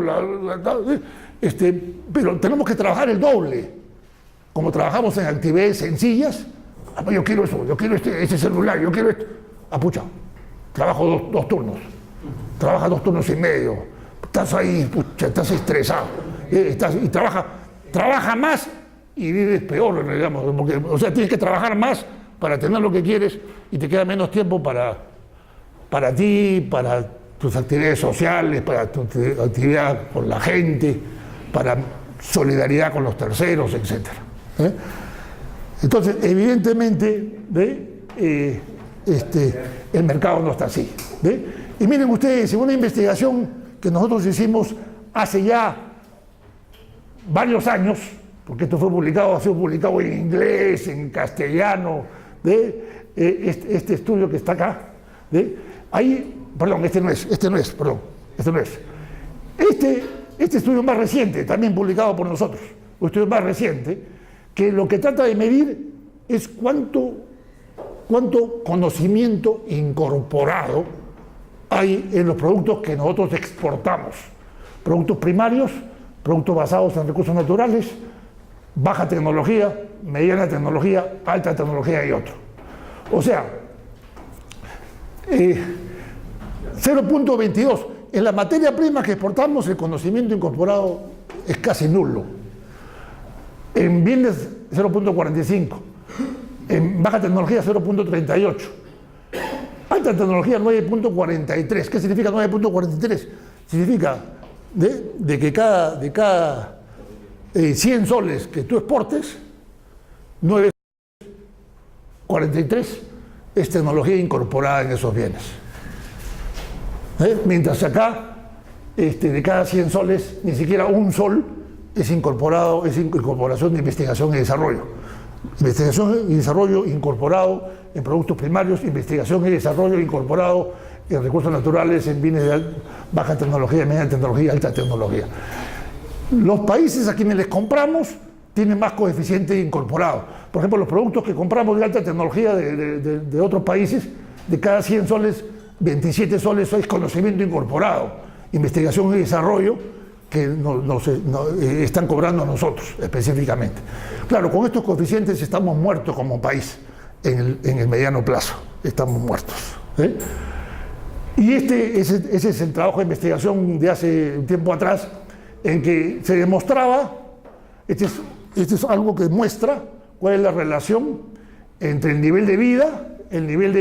pero tenemos que trabajar el doble. Como trabajamos en actividades sencillas, yo quiero eso, yo quiero este celular, yo quiero esto. Pucha, trabajo dos turnos, trabaja 2 turnos y medio, estás ahí, pucha, estás estresado, y trabaja más y vives peor, digamos, porque, o sea, tienes que trabajar más para tener lo que quieres y te queda menos tiempo para ti, para tus actividades sociales, para tu actividad con la gente, para solidaridad con los terceros, etc. Entonces, evidentemente, el mercado no está así. Y miren ustedes, en una investigación que nosotros hicimos hace ya varios años, porque esto ha sido publicado en inglés, en castellano, este estudio que está acá, Este estudio más reciente, también publicado por nosotros, un estudio más reciente, que lo que trata de medir es cuánto conocimiento incorporado hay en los productos que nosotros exportamos. Productos primarios, productos basados en recursos naturales, baja tecnología, mediana tecnología, alta tecnología y otro. O sea, 0.22. En la materia prima que exportamos, el conocimiento incorporado es casi nulo. En bienes, 0.45. En baja tecnología, 0.38. Alta tecnología, 9.43. ¿Qué significa 9.43? Significa de que de cada 100 soles que tú exportes, 9,43 es tecnología incorporada en esos bienes. Mientras acá, de cada 100 soles, ni siquiera un sol es incorporación de investigación y desarrollo. Investigación y desarrollo incorporado en productos primarios, investigación y desarrollo incorporado en recursos naturales, en bienes de baja tecnología, media tecnología, alta tecnología. Los países a quienes les compramos tienen más coeficiente incorporado. Por ejemplo, los productos que compramos de alta tecnología de otros países, de cada 100 soles, 27 soles es conocimiento incorporado, investigación y desarrollo, que están cobrando a nosotros específicamente. Claro, con estos coeficientes estamos muertos como país en el mediano plazo, estamos muertos. Y ese es el trabajo de investigación de hace un tiempo atrás, en que se demostraba, este es algo que muestra cuál es la relación entre el nivel de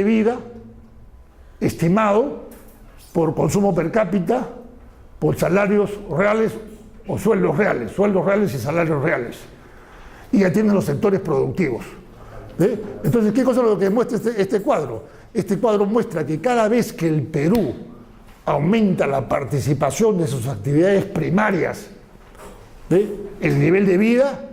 vida estimado por consumo per cápita, por salarios reales o sueldos reales y salarios reales. Y atienden los sectores productivos. Entonces, ¿qué cosa es lo que muestra este cuadro? Este cuadro muestra que cada vez que el Perú aumenta la participación de sus actividades primarias, el nivel de vida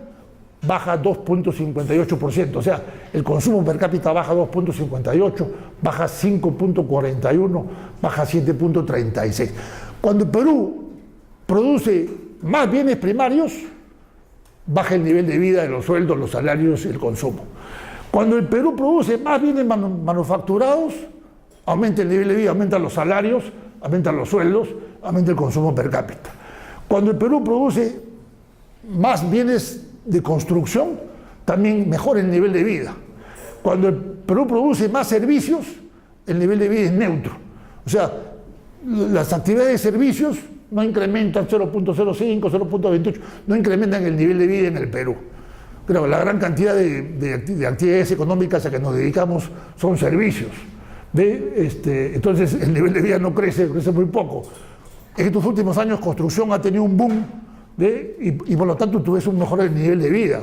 baja 2,58%, o sea, el consumo per cápita baja 2,58, baja 5,41, baja 7,36. Cuando el Perú produce más bienes primarios, baja el nivel de vida de los sueldos, los salarios y el consumo. Cuando el Perú produce más bienes manufacturados, aumenta el nivel de vida, aumentan los salarios, aumentan los sueldos, aumenta el consumo per cápita. Cuando el Perú produce más bienes de construcción, también mejora el nivel de vida. Cuando el Perú produce más servicios, el nivel de vida es neutro. O sea, las actividades de servicios no incrementan 0,05, 0,28, no incrementan el nivel de vida en el Perú. Pero la gran cantidad de actividades económicas a que nos dedicamos son servicios. Entonces el nivel de vida no crece muy poco. En estos últimos años construcción ha tenido un boom y por lo tanto tú ves un mejor nivel de vida,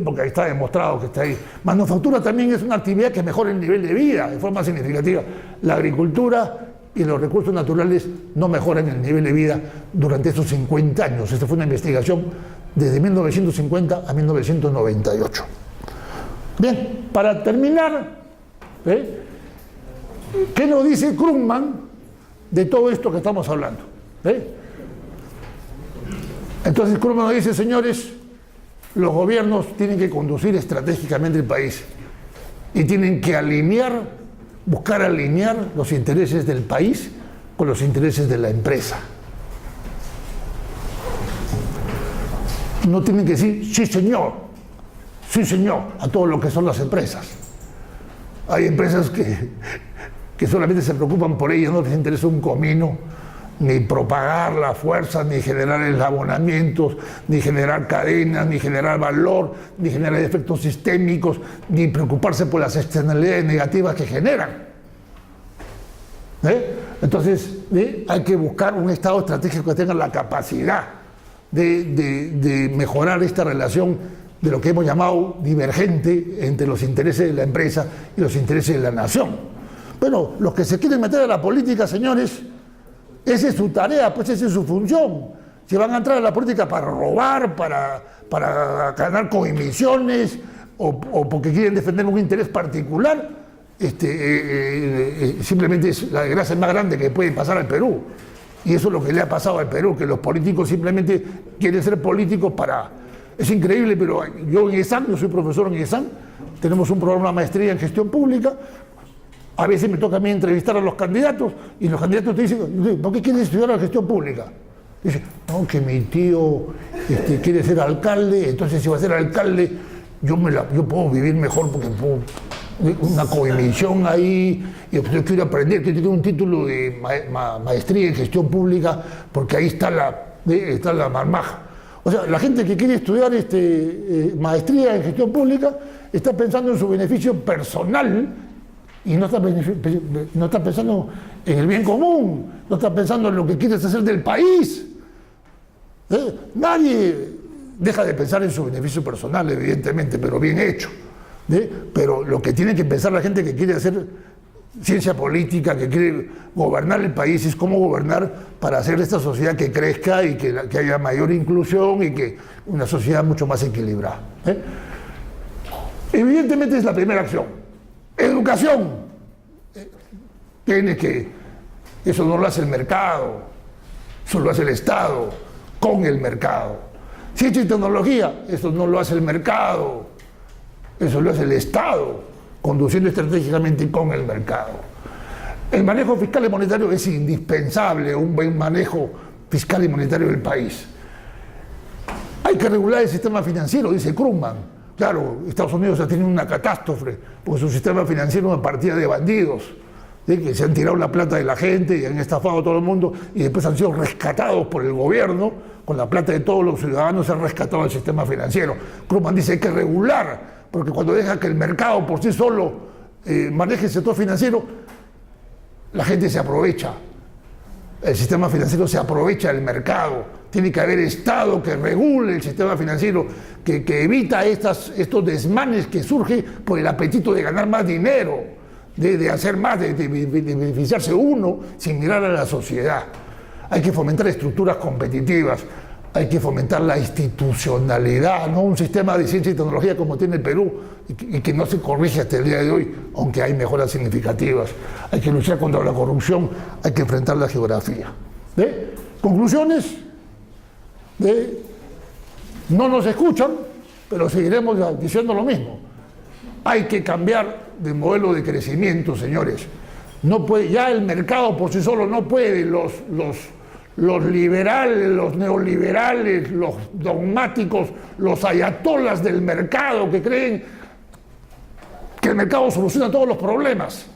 porque ahí está demostrado que está ahí. Manufactura también es una actividad que mejora el nivel de vida de forma significativa. La agricultura y los recursos naturales no mejoran el nivel de vida durante esos 50 años. Esta fue una investigación desde 1950 a 1998. Bien, para terminar, ¿qué nos dice Krugman de todo esto que estamos hablando? Entonces Krugman nos dice, señores, los gobiernos tienen que conducir estratégicamente el país y tienen que buscar alinear los intereses del país con los intereses de la empresa. No tienen que decir sí señor, a todo lo que son las empresas. Hay empresas que solamente se preocupan por ellas, no les interesa un comino, ni propagar la fuerza, ni generar eslabonamientos, ni generar cadenas, ni generar valor, ni generar efectos sistémicos, ni preocuparse por las externalidades negativas que generan. Entonces, hay que buscar un Estado estratégico que tenga la capacidad de mejorar esta relación de lo que hemos llamado divergente entre los intereses de la empresa y los intereses de la nación. Pero los que se quieren meter a la política, señores, esa es su tarea, pues esa es su función. Si van a entrar a la política para robar, para ganar comisiones o porque quieren defender un interés particular, simplemente es la desgracia más grande que puede pasar al Perú. Y eso es lo que le ha pasado al Perú, que los políticos simplemente quieren ser políticos para... Es increíble, pero yo en ESAN, yo soy profesor en ESAN, tenemos un programa de maestría en gestión pública. A veces me toca a mí entrevistar a los candidatos y los candidatos te dicen, ¿por qué quieres estudiar la gestión pública? Dice, no, que mi tío quiere ser alcalde, entonces si va a ser alcalde yo puedo vivir mejor porque puedo una comisión ahí, y yo quiero aprender, quiero tener un título de maestría en gestión pública porque ahí está la marmaja. O sea, la gente que quiere estudiar maestría en gestión pública está pensando en su beneficio personal y no está pensando en el bien común, no está pensando en lo que quieres hacer del país. Nadie deja de pensar en su beneficio personal, evidentemente, pero bien hecho. Pero lo que tiene que pensar la gente que quiere hacer ciencia política, que quiere gobernar el país, es cómo gobernar para hacer esta sociedad que crezca y que haya mayor inclusión y que una sociedad mucho más equilibrada. Evidentemente es la primera acción. Educación. Eso no lo hace el mercado, eso lo hace el Estado con el mercado. Ciencia y tecnología, eso no lo hace el mercado, eso lo hace el Estado, conduciendo estratégicamente con el mercado. El manejo fiscal y monetario es indispensable, un buen manejo fiscal y monetario del país. Hay que regular el sistema financiero, dice Krugman. Claro, Estados Unidos ha tenido una catástrofe, porque su sistema financiero es una partida de bandidos, que se han tirado la plata de la gente y han estafado a todo el mundo y después han sido rescatados por el gobierno, con la plata de todos los ciudadanos se han rescatado el sistema financiero. Krugman dice que hay que regular, porque cuando deja que el mercado por sí solo maneje el sector financiero, la gente se aprovecha. El sistema financiero se aprovecha del mercado. Tiene que haber Estado que regule el sistema financiero, que evita estos desmanes que surgen por el apetito de ganar más dinero, de hacer más, de beneficiarse uno sin mirar a la sociedad. Hay que fomentar estructuras competitivas, hay que fomentar la institucionalidad, no un sistema de ciencia y tecnología como tiene el Perú y que no se corrige hasta el día de hoy, aunque hay mejoras significativas. Hay que luchar contra la corrupción, hay que enfrentar la geografía. Conclusiones, no nos escuchan, pero seguiremos diciendo lo mismo. Hay que cambiar de modelo de crecimiento, señores. No puede, ya el mercado por sí solo no puede, los liberales, los neoliberales, los dogmáticos, los ayatolas del mercado que creen que el mercado soluciona todos los problemas.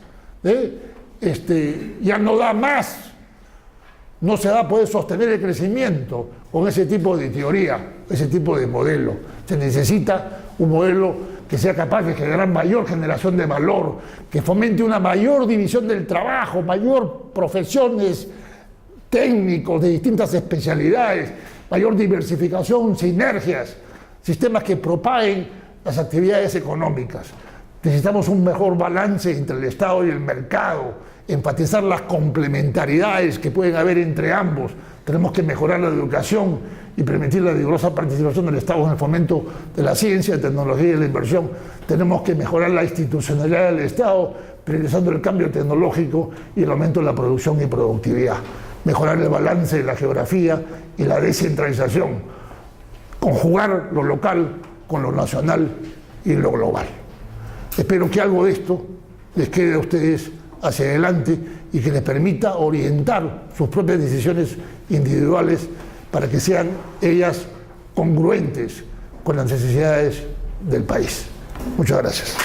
Ya no da más, no se va a poder sostener el crecimiento con ese tipo de teoría, ese tipo de modelo. Se necesita un modelo que sea capaz de generar mayor generación de valor, que fomente una mayor división del trabajo, mayor profesiones, técnicos de distintas especialidades, mayor diversificación, sinergias, sistemas que propaguen las actividades económicas. Necesitamos un mejor balance entre el Estado y el mercado, enfatizar las complementariedades que pueden haber entre ambos. Tenemos que mejorar la educación y permitir la rigurosa participación del Estado en el fomento de la ciencia, la tecnología y la inversión. Tenemos que mejorar la institucionalidad del Estado, priorizando el cambio tecnológico y el aumento de la producción y productividad. Mejorar el balance de la geografía y la descentralización. Conjugar lo local con lo nacional y lo global. Espero que algo de esto les quede a ustedes hacia adelante y que les permita orientar sus propias decisiones individuales para que sean ellas congruentes con las necesidades del país. Muchas gracias.